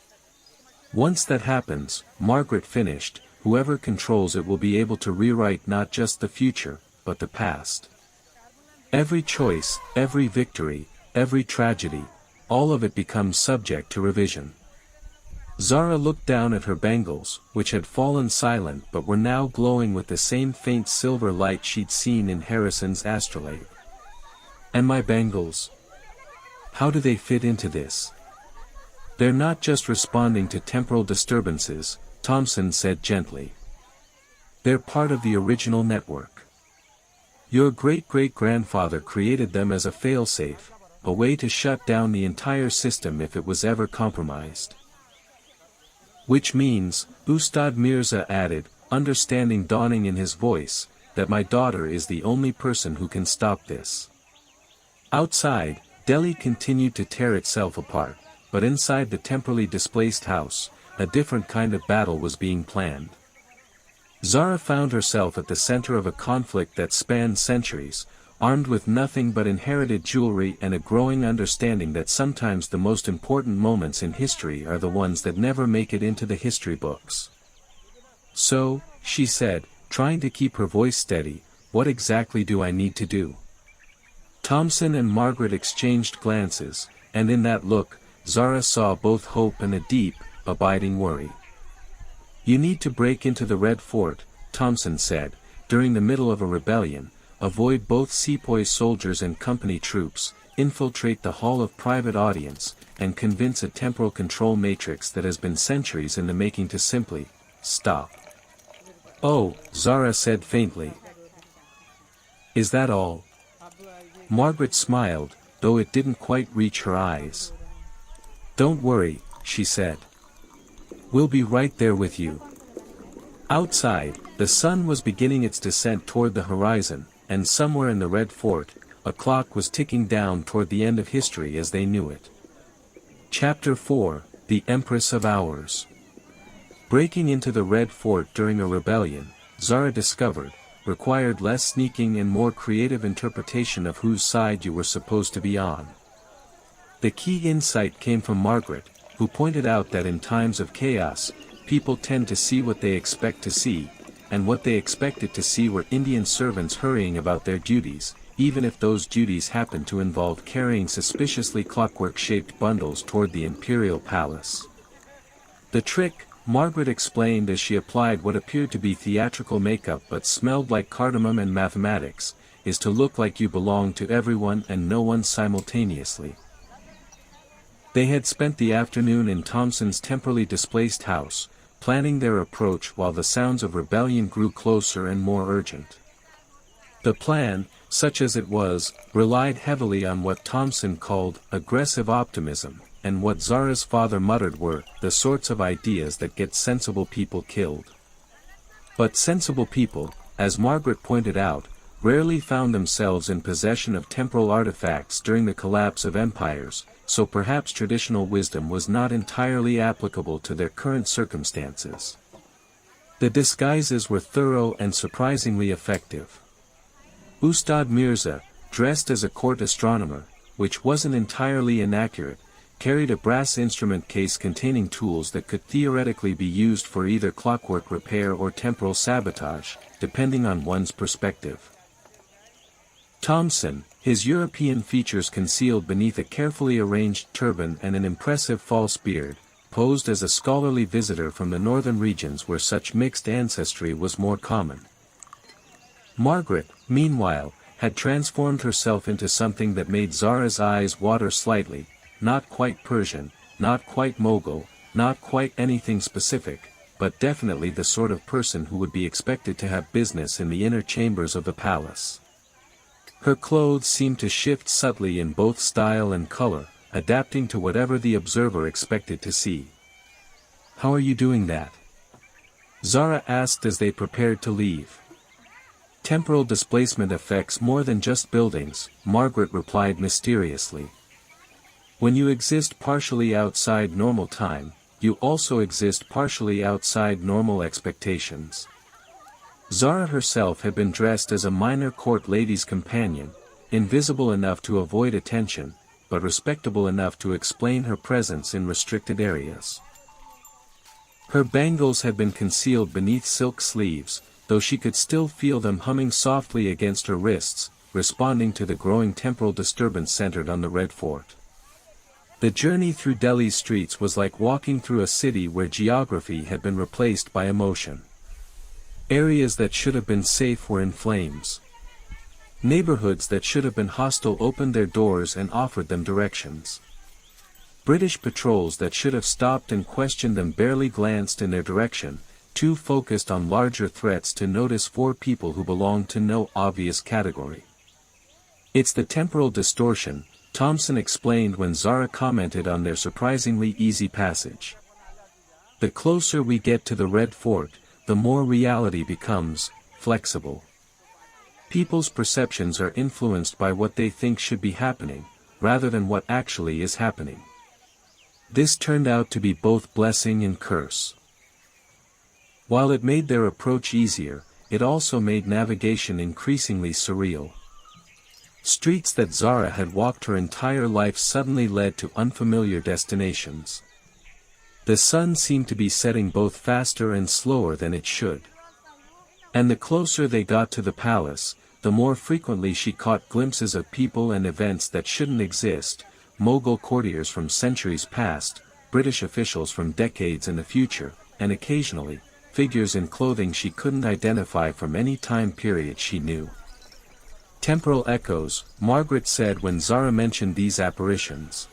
Margaret finished, whoever controls it will be able to rewrite not just the future, but the past. Every choice, every victory, every tragedy, all of it becomes subject to revision. Zara looked down at her bangles, which had fallen silent but were now glowing with the same faint silver light she'd seen in Harrison's astrolabe. And my bangles? How do they fit into this? They're not just responding to temporal disturbances, Thompson said gently. They're part of the original network. Your great-great-grandfather created them as a failsafe, a way to shut down the entire system if it was ever compromised. Which means, Ustad Mirza added, understanding dawning in his voice, that my daughter is the only person who can stop this. Outside, Delhi continued to tear itself apart, but inside the temporally displaced house, a different kind of battle was being planned. Zara found herself at the center of a conflict that spanned centuries, armed with nothing but inherited jewelry and a growing understanding that sometimes the most important moments in history are the ones that never make it into the history books. So, she said, trying to keep her voice steady, what exactly do I need to do? Thompson and Margaret exchanged glances, and in that look, Zara saw both hope and a deep, abiding worry. You need to break into the Red Fort, Thompson said, during the middle of a rebellion, avoid both sepoy soldiers and company troops, infiltrate the Hall of Private Audience, and convince a temporal control matrix that has been centuries in the making to simply stop. Oh, Zara said faintly. Is that all? Margaret smiled, though it didn't quite reach her eyes. Don't worry, she said. We'll be right there with you. Outside, the sun was beginning its descent toward the horizon, and somewhere in the Red Fort, a clock was ticking down toward the end of history as they knew it. Chapter 4, The Empress of Hours. Breaking into the Red Fort during a rebellion, Zara discovered, required less sneaking and more creative interpretation of whose side you were supposed to be on. The key insight came from Margaret, who pointed out that in times of chaos, people tend to see what they expect to see, and what they expected to see were Indian servants hurrying about their duties, even if those duties happened to involve carrying suspiciously clockwork-shaped bundles toward the imperial palace. The trick, Margaret explained as she applied what appeared to be theatrical makeup but smelled like cardamom and mathematics, is to look like you belong to everyone and no one simultaneously. They had spent the afternoon in Thompson's temporarily displaced house, planning their approach while the sounds of rebellion grew closer and more urgent. The plan, such as it was, relied heavily on what Thompson called aggressive optimism, and what Zara's father muttered were the sorts of ideas that get sensible people killed. But sensible people, as Margaret pointed out, rarely found themselves in possession of temporal artifacts during the collapse of empires, so perhaps traditional wisdom was not entirely applicable to their current circumstances. The disguises were thorough and surprisingly effective. Ustad Mirza, dressed as a court astronomer, which wasn't entirely inaccurate, carried a brass instrument case containing tools that could theoretically be used for either clockwork repair or temporal sabotage, depending on one's perspective. Thompson, his European features concealed beneath a carefully arranged turban and an impressive false beard, posed as a scholarly visitor from the northern regions where such mixed ancestry was more common. Margaret, meanwhile, had transformed herself into something that made Zara's eyes water slightly, not quite Persian, not quite Mughal, not quite anything specific, but definitely the sort of person who would be expected to have business in the inner chambers of the palace. Her clothes seemed to shift subtly in both style and color, adapting to whatever the observer expected to see. "How are you doing that?" Zara asked as they prepared to leave. "Temporal displacement affects more than just buildings," Margaret replied mysteriously. "When you exist partially outside normal time, you also exist partially outside normal expectations." Zara herself had been dressed as a minor court lady's companion, invisible enough to avoid attention, but respectable enough to explain her presence in restricted areas. Her bangles had been concealed beneath silk sleeves, though she could still feel them humming softly against her wrists, responding to the growing temporal disturbance centered on the Red Fort. The journey through Delhi's streets was like walking through a city where geography had been replaced by emotion. Areas that should have been safe were in flames. Neighborhoods that should have been hostile opened their doors and offered them directions. British patrols that should have stopped and questioned them barely glanced in their direction, too focused on larger threats to notice 4 people who belonged to no obvious category. "It's the temporal distortion," Thompson explained when Zara commented on their surprisingly easy passage. "The closer we get to the Red Fort, the more reality becomes flexible. People's perceptions are influenced by what they think should be happening, rather than what actually is happening." This turned out to be both blessing and curse. While it made their approach easier, it also made navigation increasingly surreal. Streets that Zara had walked her entire life suddenly led to unfamiliar destinations. The sun seemed to be setting both faster and slower than it should. And the closer they got to the palace, the more frequently she caught glimpses of people and events that shouldn't exist, Mughal courtiers from centuries past, British officials from decades in the future, and occasionally, figures in clothing she couldn't identify from any time period she knew. "Temporal echoes," Margaret said when Zara mentioned these apparitions.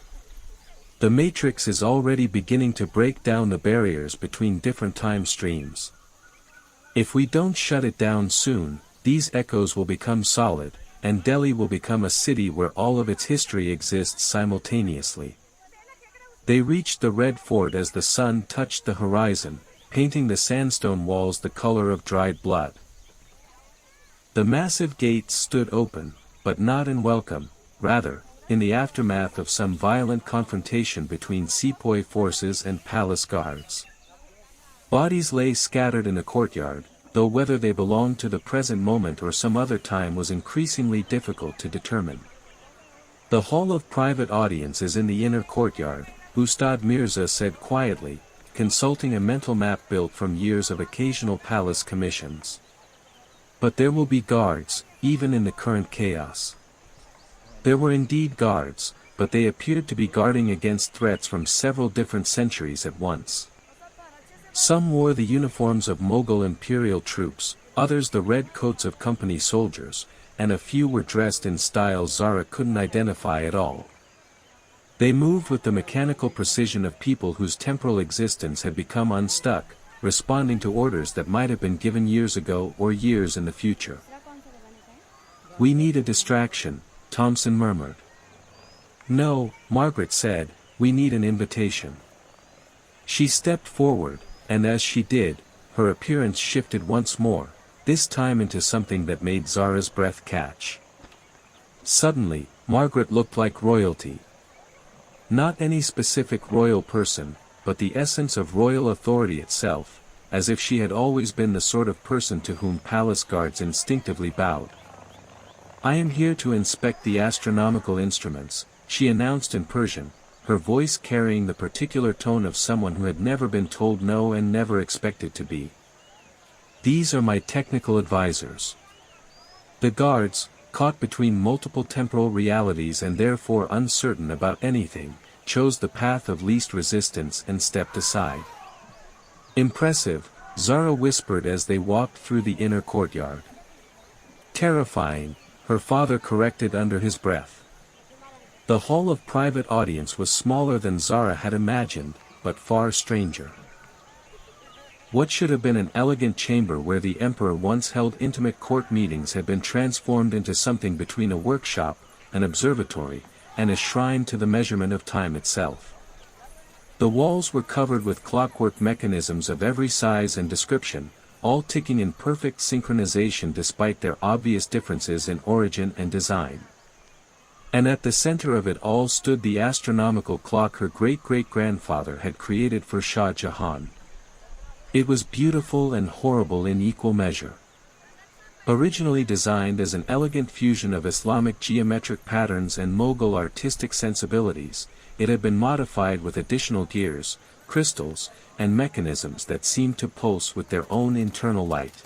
"The matrix is already beginning to break down the barriers between different time streams. If we don't shut it down soon, these echoes will become solid, and Delhi will become a city where all of its history exists simultaneously." They reached the Red Fort as the sun touched the horizon, painting the sandstone walls the color of dried blood. The massive gates stood open, but not in welcome, rather, in the aftermath of some violent confrontation between sepoy forces and palace guards. Bodies lay scattered in the courtyard, though whether they belonged to the present moment or some other time was increasingly difficult to determine. "The hall of private audience is in the inner courtyard," Ustad Mirza said quietly, consulting a mental map built from years of occasional palace commissions. "But there will be guards, even in the current chaos." There were indeed guards, but they appeared to be guarding against threats from several different centuries at once. Some wore the uniforms of Mughal imperial troops, others the red coats of company soldiers, and a few were dressed in styles Zara couldn't identify at all. They moved with the mechanical precision of people whose temporal existence had become unstuck, responding to orders that might have been given years ago or years in the future. "We need a distraction," Thompson murmured. "No," Margaret said, "we need an invitation." She stepped forward, and as she did, her appearance shifted once more, this time into something that made Zara's breath catch. Suddenly, Margaret looked like royalty. Not any specific royal person, but the essence of royal authority itself, as if she had always been the sort of person to whom palace guards instinctively bowed. "I am here to inspect the astronomical instruments," she announced in Persian, her voice carrying the particular tone of someone who had never been told no and never expected to be. "These are my technical advisors." The guards, caught between multiple temporal realities and therefore uncertain about anything, chose the path of least resistance and stepped aside. "Impressive," Zara whispered as they walked through the inner courtyard. "Terrifying," her father corrected under his breath. The hall of private audience was smaller than Zara had imagined, but far stranger. What should have been an elegant chamber where the emperor once held intimate court meetings had been transformed into something between a workshop, an observatory, and a shrine to the measurement of time itself. The walls were covered with clockwork mechanisms of every size and description, all ticking in perfect synchronization despite their obvious differences in origin and design. And at the center of it all stood the astronomical clock her great-great-grandfather had created for Shah Jahan. It was beautiful and horrible in equal measure. Originally designed as an elegant fusion of Islamic geometric patterns and Mughal artistic sensibilities, it had been modified with additional gears, crystals, and mechanisms that seemed to pulse with their own internal light.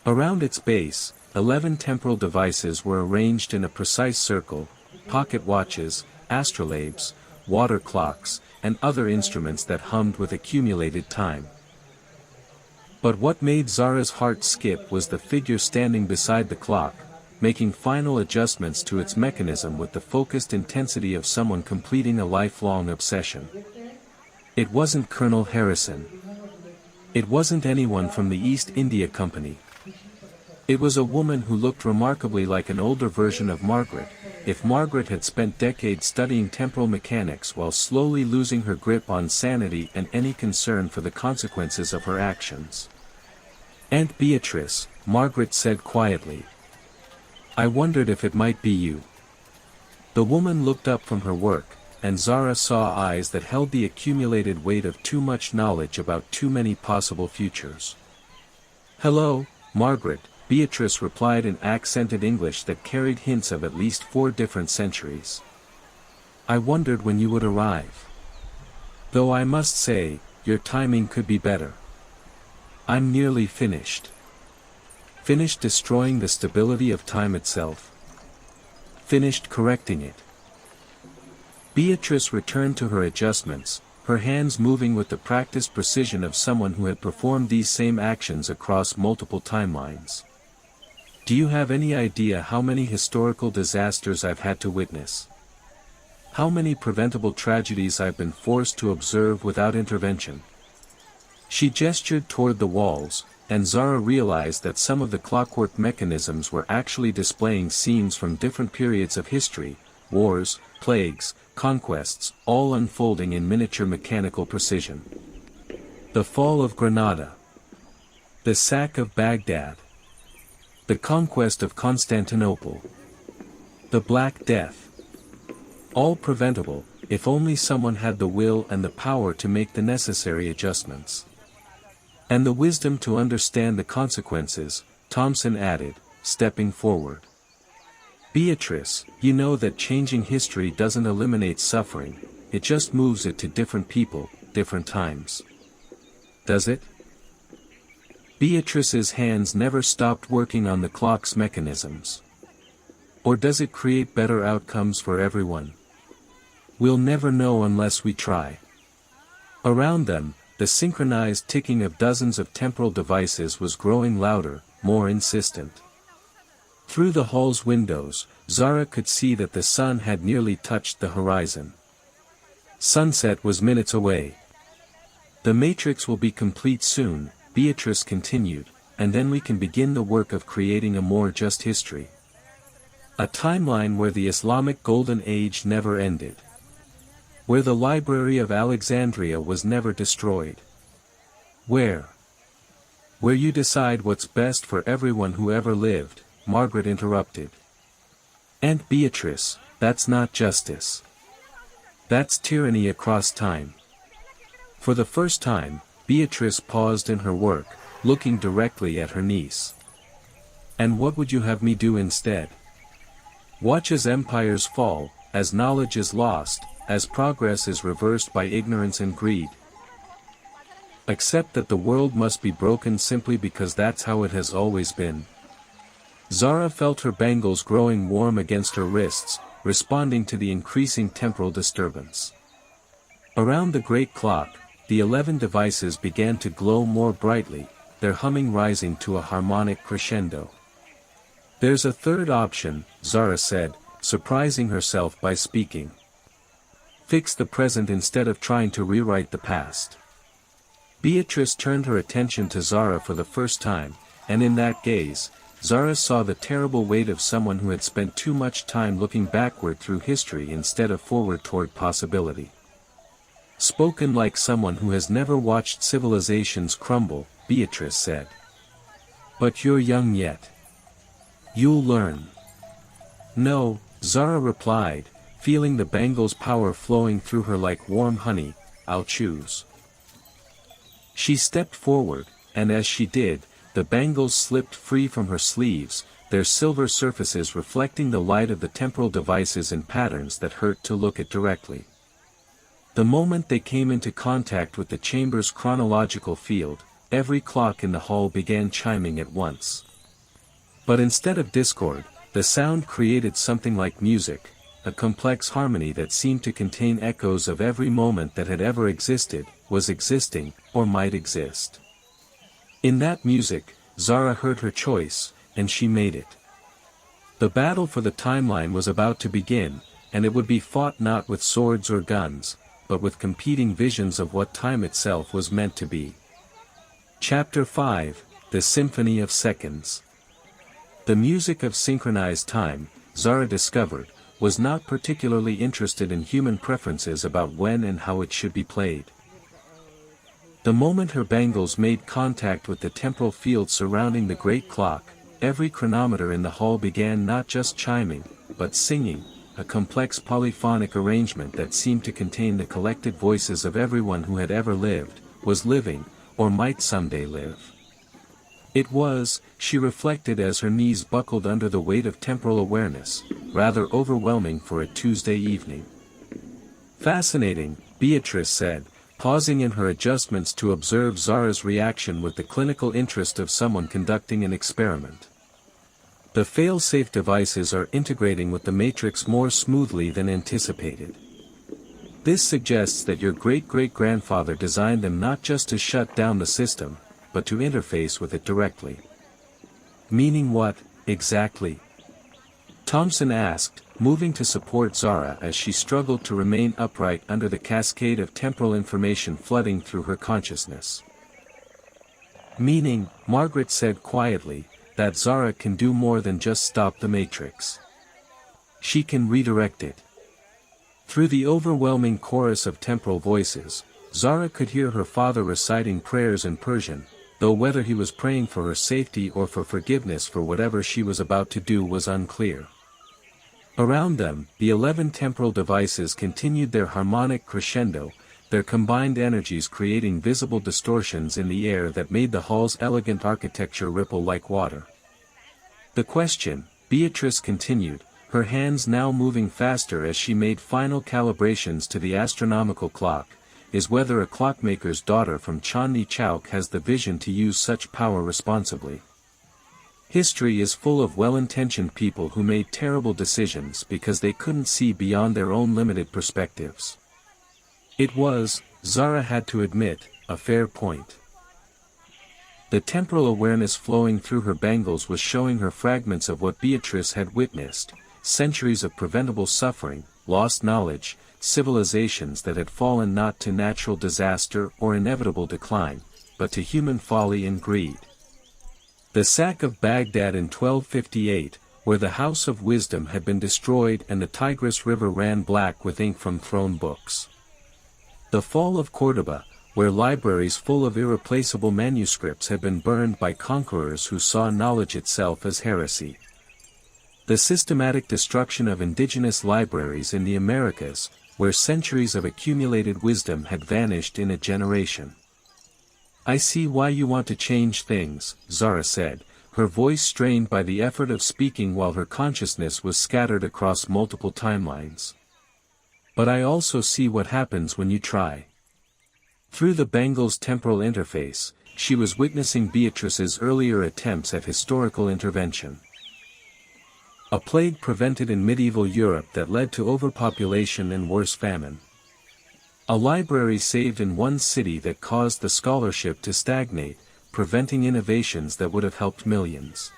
Around its base, 11 temporal devices were arranged in a precise circle: pocket watches, astrolabes, water clocks, and other instruments that hummed with accumulated time. But what made Zara's heart skip was the figure standing beside the clock, making final adjustments to its mechanism with the focused intensity of someone completing a lifelong obsession. It wasn't Colonel Harrison. It wasn't anyone from the East India Company. It was a woman who looked remarkably like an older version of Margaret, if Margaret had spent decades studying temporal mechanics while slowly losing her grip on sanity and any concern for the consequences of her actions. "Aunt Beatrice," Margaret said quietly. "I wondered if it might be you." The woman looked up from her work, and Zara saw eyes that held the accumulated weight of too much knowledge about too many possible futures. "Hello, Margaret," Beatrice replied in accented English that carried hints of at least 4 different centuries. "I wondered when you would arrive. Though I must say, your timing could be better. I'm nearly finished." Finished destroying the stability of time itself. Finished correcting it. Beatrice returned to her adjustments, her hands moving with the practiced precision of someone who had performed these same actions across multiple timelines. "Do you have any idea how many historical disasters I've had to witness? How many preventable tragedies I've been forced to observe without intervention?" She gestured toward the walls, and Zara realized that some of the clockwork mechanisms were actually displaying scenes from different periods of history: wars, plagues, conquests, all unfolding in miniature mechanical precision. The fall of Granada. The sack of Baghdad. The conquest of Constantinople. The Black Death. All preventable, if only someone had the will and the power to make the necessary adjustments. "And the wisdom to understand the consequences," Thompson added, stepping forward. "Beatrice, you know that changing history doesn't eliminate suffering, it just moves it to different people, different times. Does it?" Beatrice's hands never stopped working on the clock's mechanisms. "Or does it create better outcomes for everyone? We'll never know unless we try." Around them, the synchronized ticking of dozens of temporal devices was growing louder, more insistent. Through the hall's windows, Zara could see that the sun had nearly touched the horizon. Sunset was minutes away. "The matrix will be complete soon," Beatrice continued, "and then we can begin the work of creating a more just history. A timeline where the Islamic Golden Age never ended. Where the Library of Alexandria was never destroyed. Where you decide what's best for everyone who ever lived," Margaret interrupted. "Aunt Beatrice, that's not justice. That's tyranny across time." For the first time, Beatrice paused in her work, looking directly at her niece. "And what would you have me do instead? Watch as empires fall, as knowledge is lost, as progress is reversed by ignorance and greed? Accept that the world must be broken simply because that's how it has always been?" Zara felt her bangles growing warm against her wrists, responding to the increasing temporal disturbance. Around the great clock, the 11 devices began to glow more brightly, their humming rising to a harmonic crescendo. "There's a third option," Zara said, surprising herself by speaking. "Fix the present instead of trying to rewrite the past." Beatrice turned her attention to Zara for the first time, and in that gaze, Zara saw the terrible weight of someone who had spent too much time looking backward through history instead of forward toward possibility. "Spoken like someone who has never watched civilizations crumble," Beatrice said. "But you're young yet. You'll learn." "No," Zara replied, feeling the bangle's power flowing through her like warm honey, "I'll choose." She stepped forward, and as she did, the bangles slipped free from her sleeves, their silver surfaces reflecting the light of the temporal devices in patterns that hurt to look at directly. The moment they came into contact with the chamber's chronological field, every clock in the hall began chiming at once. But instead of discord, the sound created something like music, a complex harmony that seemed to contain echoes of every moment that had ever existed, was existing, or might exist. In that music, Zara heard her choice, and she made it. The battle for the timeline was about to begin, and it would be fought not with swords or guns, but with competing visions of what time itself was meant to be. Chapter 5, The Symphony of Seconds. The music of synchronized time, Zara discovered, was not particularly interested in human preferences about when and how it should be played. The moment her bangles made contact with the temporal field surrounding the great clock, every chronometer in the hall began not just chiming, but singing, a complex polyphonic arrangement that seemed to contain the collected voices of everyone who had ever lived, was living, or might someday live. It was, she reflected as her knees buckled under the weight of temporal awareness, rather overwhelming for a Tuesday evening. "Fascinating," Beatrice said, pausing in her adjustments to observe Zara's reaction with the clinical interest of someone conducting an experiment. "The fail-safe devices are integrating with the matrix more smoothly than anticipated. This suggests that your great-great-grandfather designed them not just to shut down the system, but to interface with it directly." "Meaning what, exactly?" Thompson asked, moving to support Zara as she struggled to remain upright under the cascade of temporal information flooding through her consciousness. "Meaning," Margaret said quietly, "that Zara can do more than just stop the matrix. She can redirect it." Through the overwhelming chorus of temporal voices, Zara could hear her father reciting prayers in Persian, though whether he was praying for her safety or for forgiveness for whatever she was about to do was unclear. Around them, the 11 temporal devices continued their harmonic crescendo, their combined energies creating visible distortions in the air that made the hall's elegant architecture ripple like water. "The question," Beatrice continued, her hands now moving faster as she made final calibrations to the astronomical clock, "is whether a clockmaker's daughter from Chandni Chowk has the vision to use such power responsibly. History is full of well-intentioned people who made terrible decisions because they couldn't see beyond their own limited perspectives." It was, Zara had to admit, a fair point. The temporal awareness flowing through her bangles was showing her fragments of what Beatrice had witnessed, centuries of preventable suffering, lost knowledge, civilizations that had fallen not to natural disaster or inevitable decline, but to human folly and greed. The sack of Baghdad in 1258, where the House of Wisdom had been destroyed and the Tigris River ran black with ink from thrown books. The fall of Córdoba, where libraries full of irreplaceable manuscripts had been burned by conquerors who saw knowledge itself as heresy. The systematic destruction of indigenous libraries in the Americas, where centuries of accumulated wisdom had vanished in a generation. "I see why you want to change things," Zara said, her voice strained by the effort of speaking while her consciousness was scattered across multiple timelines. "But I also see what happens when you try." Through the bangle's temporal interface, she was witnessing Beatrice's earlier attempts at historical intervention. A plague prevented in medieval Europe that led to overpopulation and worse famine. A library saved in one city that caused the scholarship to stagnate, preventing innovations that would have helped millions.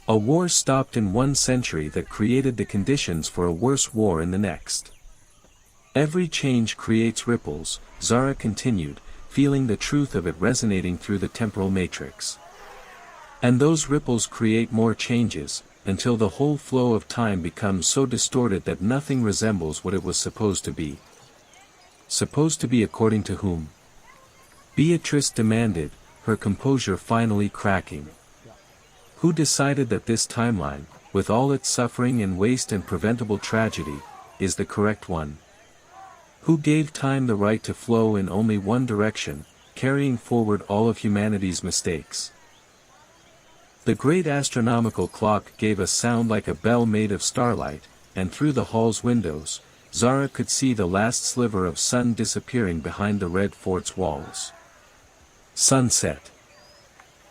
A war stopped in one century that created the conditions for a worse war in the next. Every change creates ripples, Zara continued, feeling the truth of it resonating through the temporal matrix. And those ripples create more changes, until the whole flow of time becomes so distorted that nothing resembles what it was supposed to be. Supposed to be according to whom? Beatrice demanded, her composure finally cracking. Who decided that this timeline, with all its suffering and waste and preventable tragedy, is the correct one? Who gave time the right to flow in only one direction, carrying forward all of humanity's mistakes? The great astronomical clock gave a sound like a bell made of starlight, and through the hall's windows, Zara could see the last sliver of sun disappearing behind the red fort's walls. Sunset.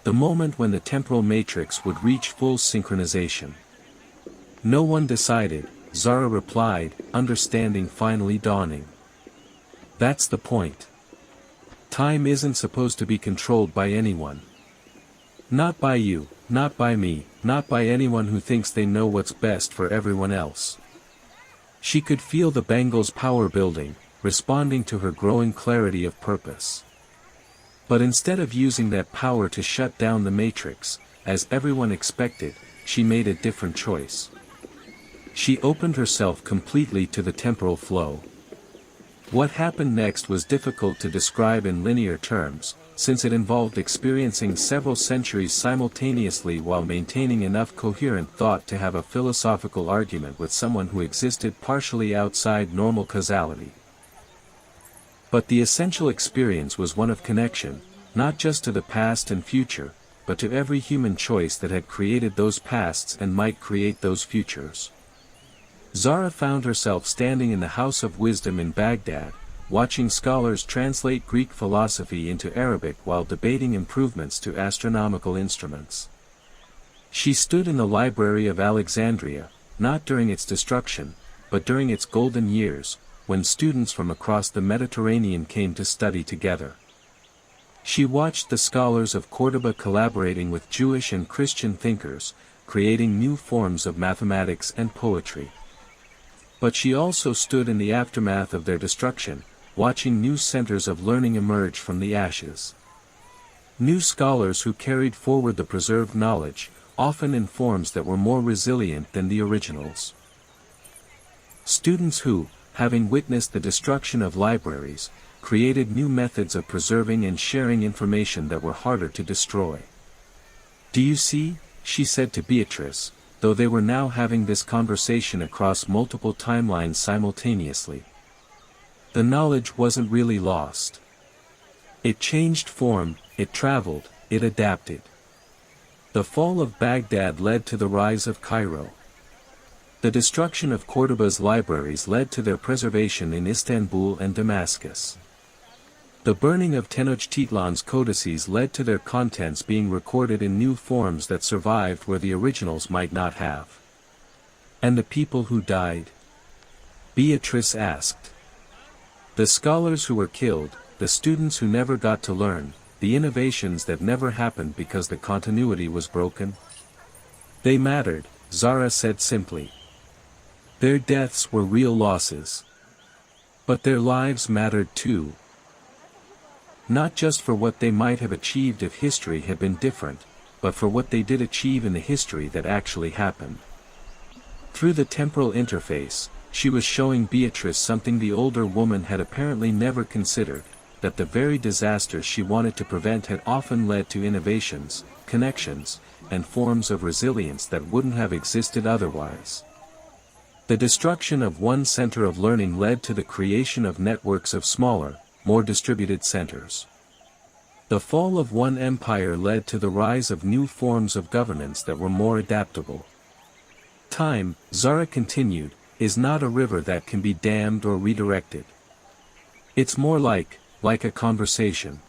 The moment when the temporal matrix would reach full synchronization. No one decided, Zara replied, understanding finally dawning. That's the point. Time isn't supposed to be controlled by anyone. Not by you, not by me, not by anyone who thinks they know what's best for everyone else. She could feel the bangle's power building, responding to her growing clarity of purpose. But instead of using that power to shut down the matrix, as everyone expected, she made a different choice. She opened herself completely to the temporal flow. What happened next was difficult to describe in linear terms, since it involved experiencing several centuries simultaneously while maintaining enough coherent thought to have a philosophical argument with someone who existed partially outside normal causality. But the essential experience was one of connection, not just to the past and future, but to every human choice that had created those pasts and might create those futures. Zara found herself standing in the House of Wisdom in Baghdad, watching scholars translate Greek philosophy into Arabic while debating improvements to astronomical instruments. She stood in the Library of Alexandria, not during its destruction, but during its golden years, when students from across the Mediterranean came to study together. She watched the scholars of Córdoba collaborating with Jewish and Christian thinkers, creating new forms of mathematics and poetry. But she also stood in the aftermath of their destruction, watching new centers of learning emerge from the ashes. New scholars who carried forward the preserved knowledge, often in forms that were more resilient than the originals. Students who, having witnessed the destruction of libraries, created new methods of preserving and sharing information that were harder to destroy. "Do you see?" she said to Beatrice, though they were now having this conversation across multiple timelines simultaneously. The knowledge wasn't really lost. It changed form, it traveled, it adapted. The fall of Baghdad led to the rise of Cairo. The destruction of Córdoba's libraries led to their preservation in Istanbul and Damascus. The burning of Tenochtitlan's codices led to their contents being recorded in new forms that survived where the originals might not have. And the people who died? Beatrice asked. The scholars who were killed, the students who never got to learn, the innovations that never happened because the continuity was broken? They mattered, Zara said simply. Their deaths were real losses. But their lives mattered too. Not just for what they might have achieved if history had been different, but for what they did achieve in the history that actually happened. Through the temporal interface, she was showing Beatrice something the older woman had apparently never considered, that the very disasters she wanted to prevent had often led to innovations, connections, and forms of resilience that wouldn't have existed otherwise. The destruction of one center of learning led to the creation of networks of smaller, more distributed centers. The fall of one empire led to the rise of new forms of governance that were more adaptable. Time, Zara continued, is not a river that can be dammed or redirected. It's more like a conversation.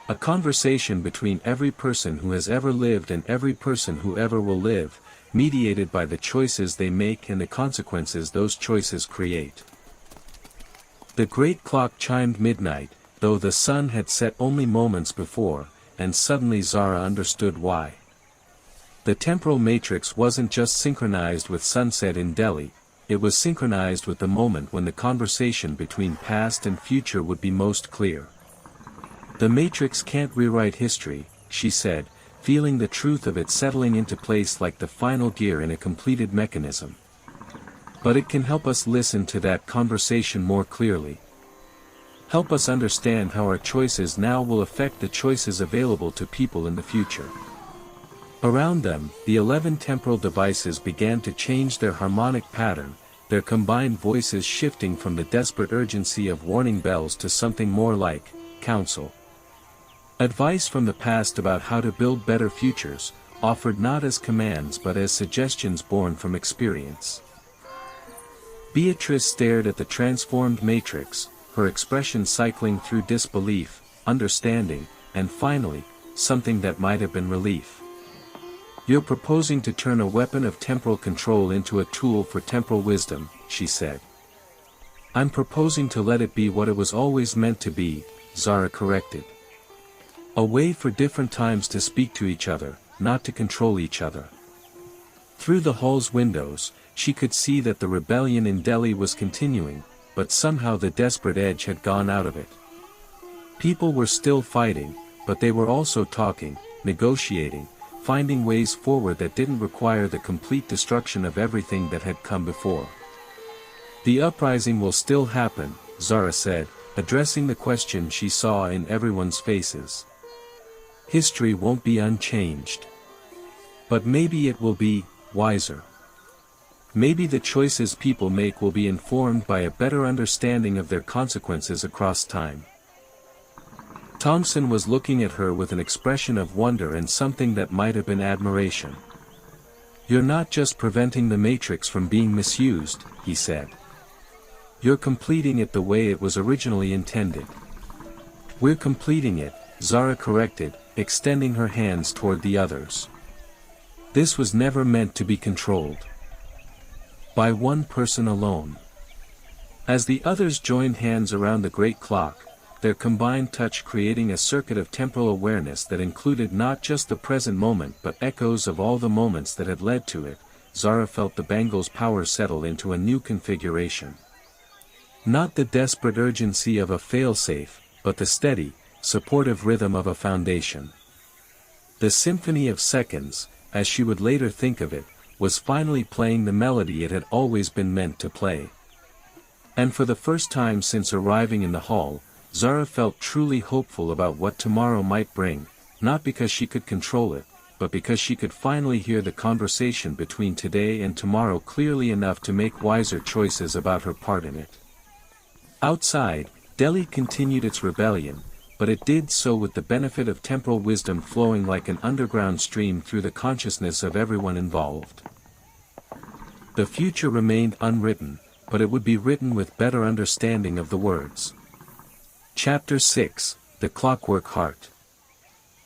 A conversation between every person who has ever lived and every person who ever will live, mediated by the choices they make and the consequences those choices create. The great clock chimed midnight, though the sun had set only moments before, and suddenly Zara understood why. The temporal matrix wasn't just synchronized with sunset in Delhi, it was synchronized with the moment when the conversation between past and future would be most clear. The matrix can't rewrite history, she said, feeling the truth of it settling into place like the final gear in a completed mechanism. But it can help us listen to that conversation more clearly. Help us understand how our choices now will affect the choices available to people in the future. Around them, the 11 temporal devices began to change their harmonic pattern, their combined voices shifting from the desperate urgency of warning bells to something more like counsel. Advice from the past about how to build better futures, offered not as commands but as suggestions born from experience. Beatrice stared at the transformed matrix, her expression cycling through disbelief, understanding, and finally, something that might have been relief. You're proposing to turn a weapon of temporal control into a tool for temporal wisdom, she said. I'm proposing to let it be what it was always meant to be, Zara corrected. A way for different times to speak to each other, not to control each other. Through the hall's windows, she could see that the rebellion in Delhi was continuing, but somehow the desperate edge had gone out of it. People were still fighting, but they were also talking, negotiating, finding ways forward that didn't require the complete destruction of everything that had come before. The uprising will still happen, Zara said, addressing the question she saw in everyone's faces. History won't be unchanged. But maybe it will be wiser. Maybe the choices people make will be informed by a better understanding of their consequences across time. Thompson was looking at her with an expression of wonder and something that might have been admiration. You're not just preventing the matrix from being misused, he said. You're completing it the way it was originally intended. We're completing it, Zara corrected, extending her hands toward the others. This was never meant to be controlled by one person alone. As the others joined hands around the great clock, their combined touch creating a circuit of temporal awareness that included not just the present moment but echoes of all the moments that had led to it, Zara felt the bangle's power settle into a new configuration. Not the desperate urgency of a failsafe, but the steady, supportive rhythm of a foundation. The symphony of seconds, as she would later think of it, was finally playing the melody it had always been meant to play. And for the first time since arriving in the hall, Zara felt truly hopeful about what tomorrow might bring, not because she could control it, but because she could finally hear the conversation between today and tomorrow clearly enough to make wiser choices about her part in it. Outside, Delhi continued its rebellion, but it did so with the benefit of temporal wisdom flowing like an underground stream through the consciousness of everyone involved. The future remained unwritten, but it would be written with better understanding of the words. Chapter 6, The Clockwork Heart.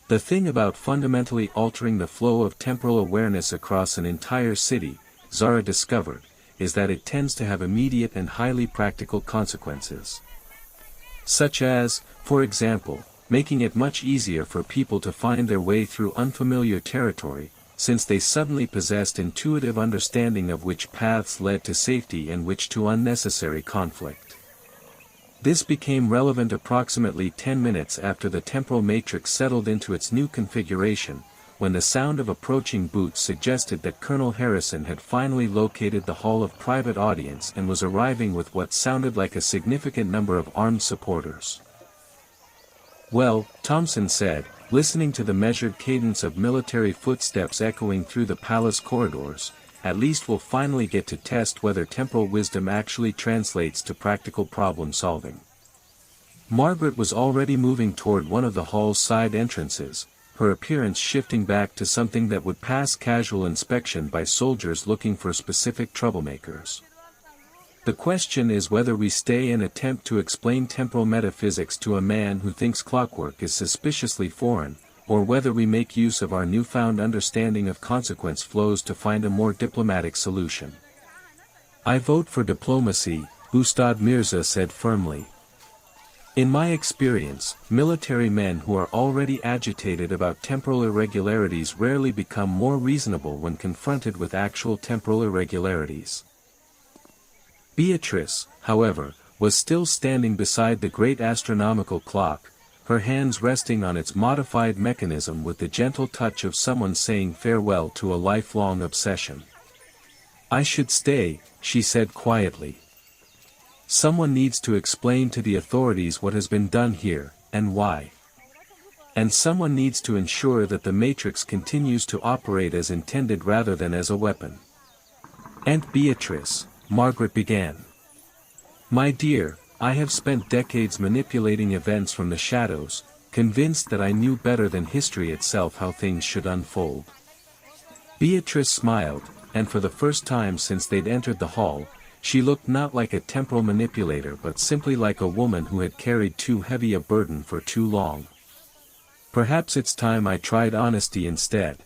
The thing about fundamentally altering the flow of temporal awareness across an entire city, Zara discovered, is that it tends to have immediate and highly practical consequences. Such as, for example, making it much easier for people to find their way through unfamiliar territory, since they suddenly possessed intuitive understanding of which paths led to safety and which to unnecessary conflict. This became relevant approximately 10 minutes after the temporal matrix settled into its new configuration, when the sound of approaching boots suggested that Colonel Harrison had finally located the hall of private audience and was arriving with what sounded like a significant number of armed supporters. "Well," Thompson said, listening to the measured cadence of military footsteps echoing through the palace corridors, "at least we'll finally get to test whether temporal wisdom actually translates to practical problem solving." Margaret was already moving toward one of the hall's side entrances, her appearance shifting back to something that would pass casual inspection by soldiers looking for specific troublemakers. "The question is whether we stay and attempt to explain temporal metaphysics to a man who thinks clockwork is suspiciously foreign, or whether we make use of our newfound understanding of consequence flows to find a more diplomatic solution." "I vote for diplomacy," Ustad Mirza said firmly. "In my experience, military men who are already agitated about temporal irregularities rarely become more reasonable when confronted with actual temporal irregularities." Beatrice, however, was still standing beside the great astronomical clock, her hands resting on its modified mechanism with the gentle touch of someone saying farewell to a lifelong obsession. "I should stay," she said quietly. "Someone needs to explain to the authorities what has been done here, and why. And someone needs to ensure that the Matrix continues to operate as intended rather than as a weapon." "Aunt Beatrice," Margaret began. "My dear, I have spent decades manipulating events from the shadows, convinced that I knew better than history itself how things should unfold." Beatrice smiled, and for the first time since they'd entered the hall, she looked not like a temporal manipulator but simply like a woman who had carried too heavy a burden for too long. "Perhaps it's time I tried honesty instead."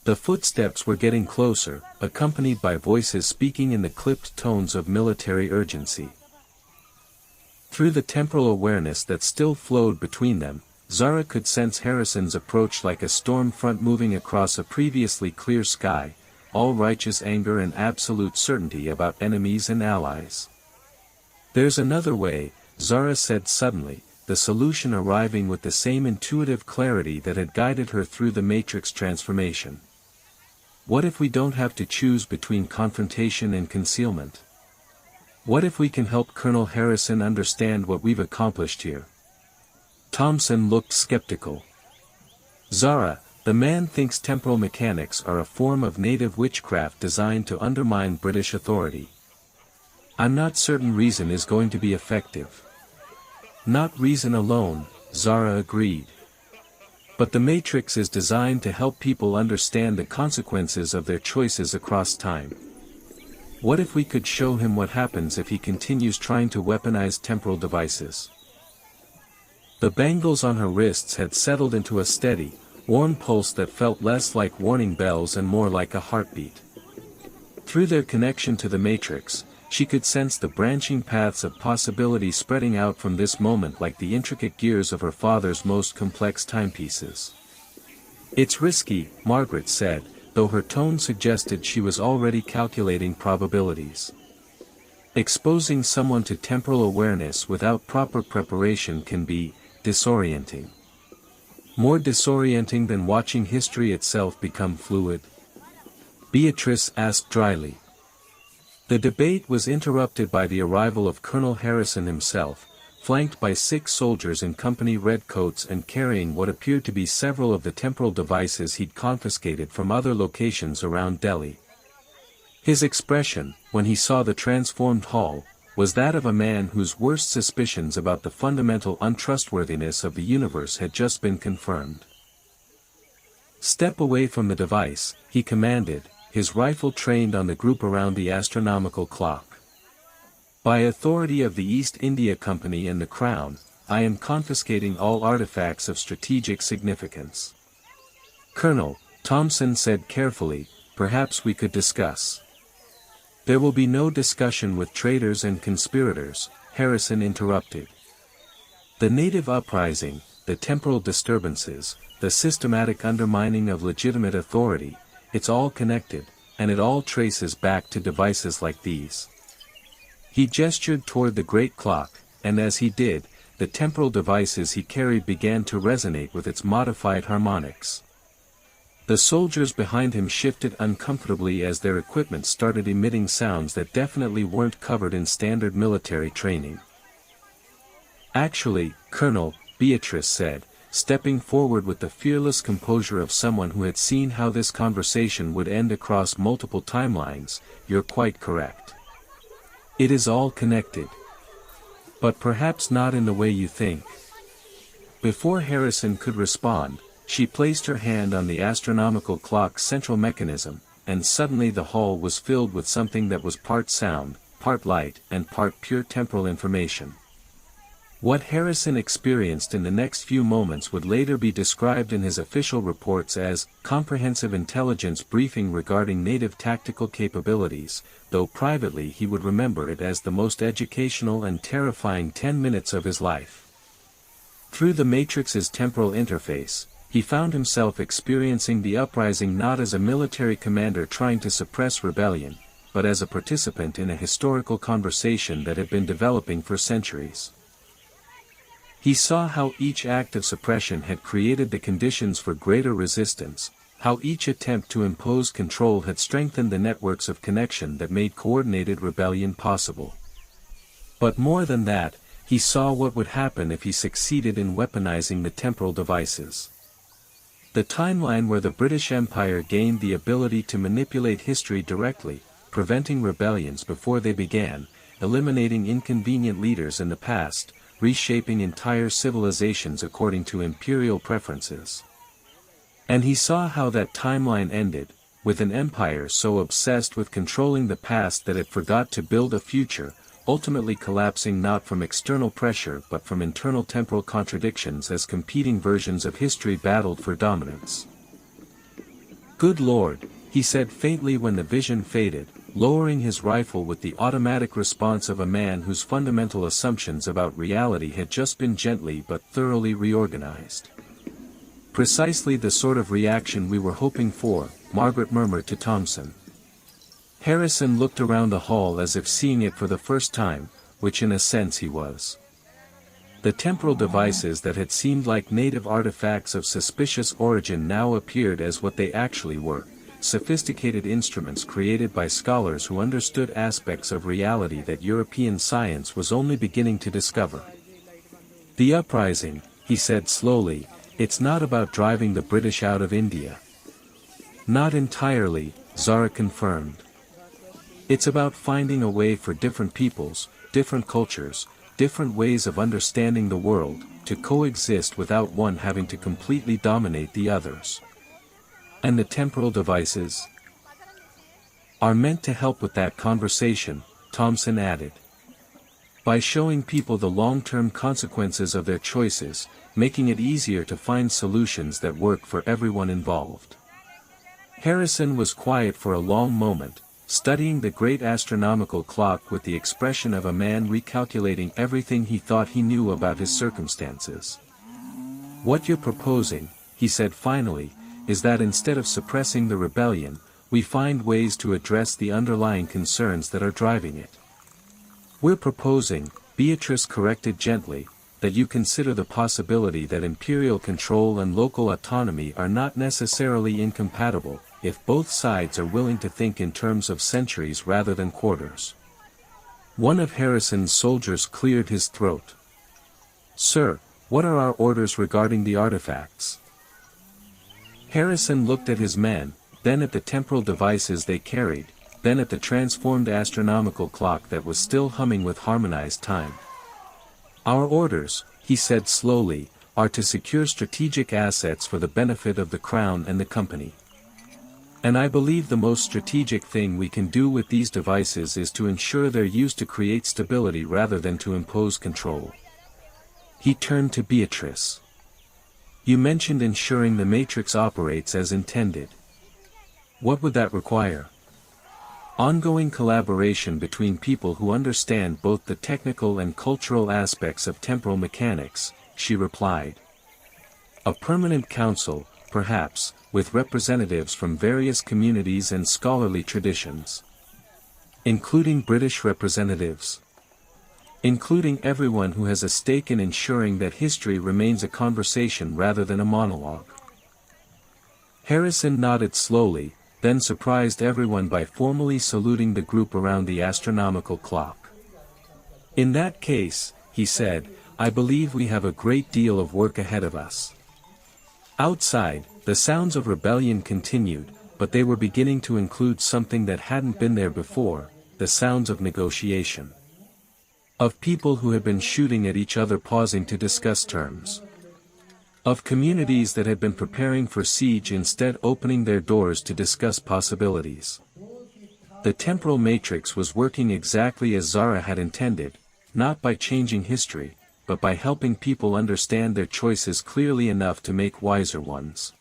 The footsteps were getting closer, accompanied by voices speaking in the clipped tones of military urgency. Through the temporal awareness that still flowed between them, Zara could sense Harrison's approach like a storm front moving across a previously clear sky, all righteous anger and absolute certainty about enemies and allies. "There's another way," Zara said suddenly, the solution arriving with the same intuitive clarity that had guided her through the Matrix transformation. "What if we don't have to choose between confrontation and concealment? What if we can help Colonel Harrison understand what we've accomplished here?" Thompson looked skeptical. "Zara, the man thinks temporal mechanics are a form of native witchcraft designed to undermine British authority. I'm not certain reason is going to be effective." "Not reason alone," Zara agreed. "But the Matrix is designed to help people understand the consequences of their choices across time. What if we could show him what happens if he continues trying to weaponize temporal devices?" The bangles on her wrists had settled into a steady, warm pulse that felt less like warning bells and more like a heartbeat. Through their connection to the Matrix, she could sense the branching paths of possibility spreading out from this moment like the intricate gears of her father's most complex timepieces. "It's risky," Margaret said, though her tone suggested she was already calculating probabilities. "Exposing someone to temporal awareness without proper preparation can be disorienting. More disorienting than watching history itself become fluid?" Beatrice asked dryly. The debate was interrupted by the arrival of Colonel Harrison himself, flanked by 6 soldiers in company redcoats and carrying what appeared to be several of the temporal devices he'd confiscated from other locations around Delhi. His expression, when he saw the transformed hall, was that of a man whose worst suspicions about the fundamental untrustworthiness of the universe had just been confirmed. "Step away from the device," he commanded, his rifle trained on the group around the astronomical clock. "By authority of the East India Company and the Crown, I am confiscating all artifacts of strategic significance." "Colonel," Thompson said carefully, "perhaps we could discuss." "There will be no discussion with traitors and conspirators," Harrison interrupted. "The native uprising, the temporal disturbances, the systematic undermining of legitimate authority, it's all connected, and it all traces back to devices like these. He gestured toward the great clock, and as he did, the temporal devices he carried began to resonate with its modified harmonics. The soldiers behind him shifted uncomfortably as their equipment started emitting sounds that definitely weren't covered in standard military training. "Actually, Colonel," Beatrice said, stepping forward with the fearless composure of someone who had seen how this conversation would end across multiple timelines, "you're quite correct. It is all connected. But perhaps not in the way you think." Before Harrison could respond, she placed her hand on the astronomical clock's central mechanism, and suddenly the hall was filled with something that was part sound, part light, and part pure temporal information. What Harrison experienced in the next few moments would later be described in his official reports as comprehensive intelligence briefing regarding native tactical capabilities, though privately he would remember it as the most educational and terrifying 10 minutes of his life. Through the Matrix's temporal interface, he found himself experiencing the uprising not as a military commander trying to suppress rebellion, but as a participant in a historical conversation that had been developing for centuries. He saw how each act of suppression had created the conditions for greater resistance, how each attempt to impose control had strengthened the networks of connection that made coordinated rebellion possible. But more than that, he saw what would happen if he succeeded in weaponizing the temporal devices. The timeline where the British Empire gained the ability to manipulate history directly, preventing rebellions before they began, eliminating inconvenient leaders in the past, reshaping entire civilizations according to imperial preferences. And he saw how that timeline ended, with an empire so obsessed with controlling the past that it forgot to build a future, ultimately collapsing not from external pressure but from internal temporal contradictions as competing versions of history battled for dominance. "Good Lord," he said faintly when the vision faded, lowering his rifle with the automatic response of a man whose fundamental assumptions about reality had just been gently but thoroughly reorganized. "Precisely the sort of reaction we were hoping for," Margaret murmured to Thompson. Harrison looked around the hall as if seeing it for the first time, which in a sense he was. The temporal devices that had seemed like native artifacts of suspicious origin now appeared as what they actually were, sophisticated instruments created by scholars who understood aspects of reality that European science was only beginning to discover. "The uprising," he said slowly, "it's not about driving the British out of India." "Not entirely," Zara confirmed. "It's about finding a way for different peoples, different cultures, different ways of understanding the world, to coexist without one having to completely dominate the others. And the temporal devices are meant to help with that conversation," Thompson added. "By showing people the long-term consequences of their choices, making it easier to find solutions that work for everyone involved." Harrison was quiet for a long moment, studying the great astronomical clock with the expression of a man recalculating everything he thought he knew about his circumstances. "What you're proposing," he said finally, "is that instead of suppressing the rebellion, we find ways to address the underlying concerns that are driving it." "We're proposing," Beatrice corrected gently, "that you consider the possibility that imperial control and local autonomy are not necessarily incompatible, if both sides are willing to think in terms of centuries rather than quarters." One of Harrison's soldiers cleared his throat. "Sir, what are our orders regarding the artifacts?" Harrison looked at his men, then at the temporal devices they carried, then at the transformed astronomical clock that was still humming with harmonized time. "Our orders," he said slowly, "are to secure strategic assets for the benefit of the Crown and the Company. And I believe the most strategic thing we can do with these devices is to ensure they're used to create stability rather than to impose control." He turned to Beatrice. "You mentioned ensuring the Matrix operates as intended. What would that require?" "Ongoing collaboration between people who understand both the technical and cultural aspects of temporal mechanics," she replied. A permanent council, perhaps, with representatives from various communities and scholarly traditions. Including British representatives. Including everyone who has a stake in ensuring that history remains a conversation rather than a monologue. Harrison nodded slowly, then surprised everyone by formally saluting the group around the astronomical clock. In that case, he said, I believe we have a great deal of work ahead of us. Outside, the sounds of rebellion continued, but they were beginning to include something that hadn't been there before, the sounds of negotiation. Of people who had been shooting at each other pausing to discuss terms. Of communities that had been preparing for siege instead opening their doors to discuss possibilities. The temporal matrix was working exactly as Zara had intended, not by changing history, but by helping people understand their choices clearly enough to make wiser ones.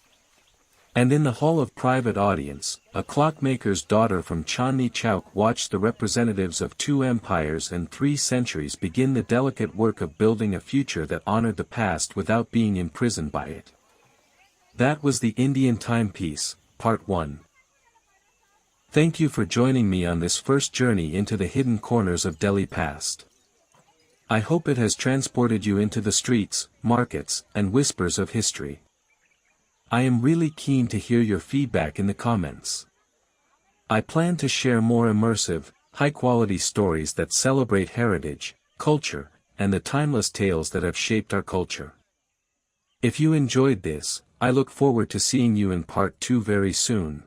And in the hall of private audience, a clockmaker's daughter from Chandni Chowk watched the representatives of 2 empires and 3 centuries begin the delicate work of building a future that honored the past without being imprisoned by it. That was the Indian Timepiece, Part 1. Thank you for joining me on this first journey into the hidden corners of Delhi past. I hope it has transported you into the streets, markets, and whispers of history. I am really keen to hear your feedback in the comments. I plan to share more immersive, high-quality stories that celebrate heritage, culture, and the timeless tales that have shaped our culture. If you enjoyed this, I look forward to seeing you in Part 2 very soon.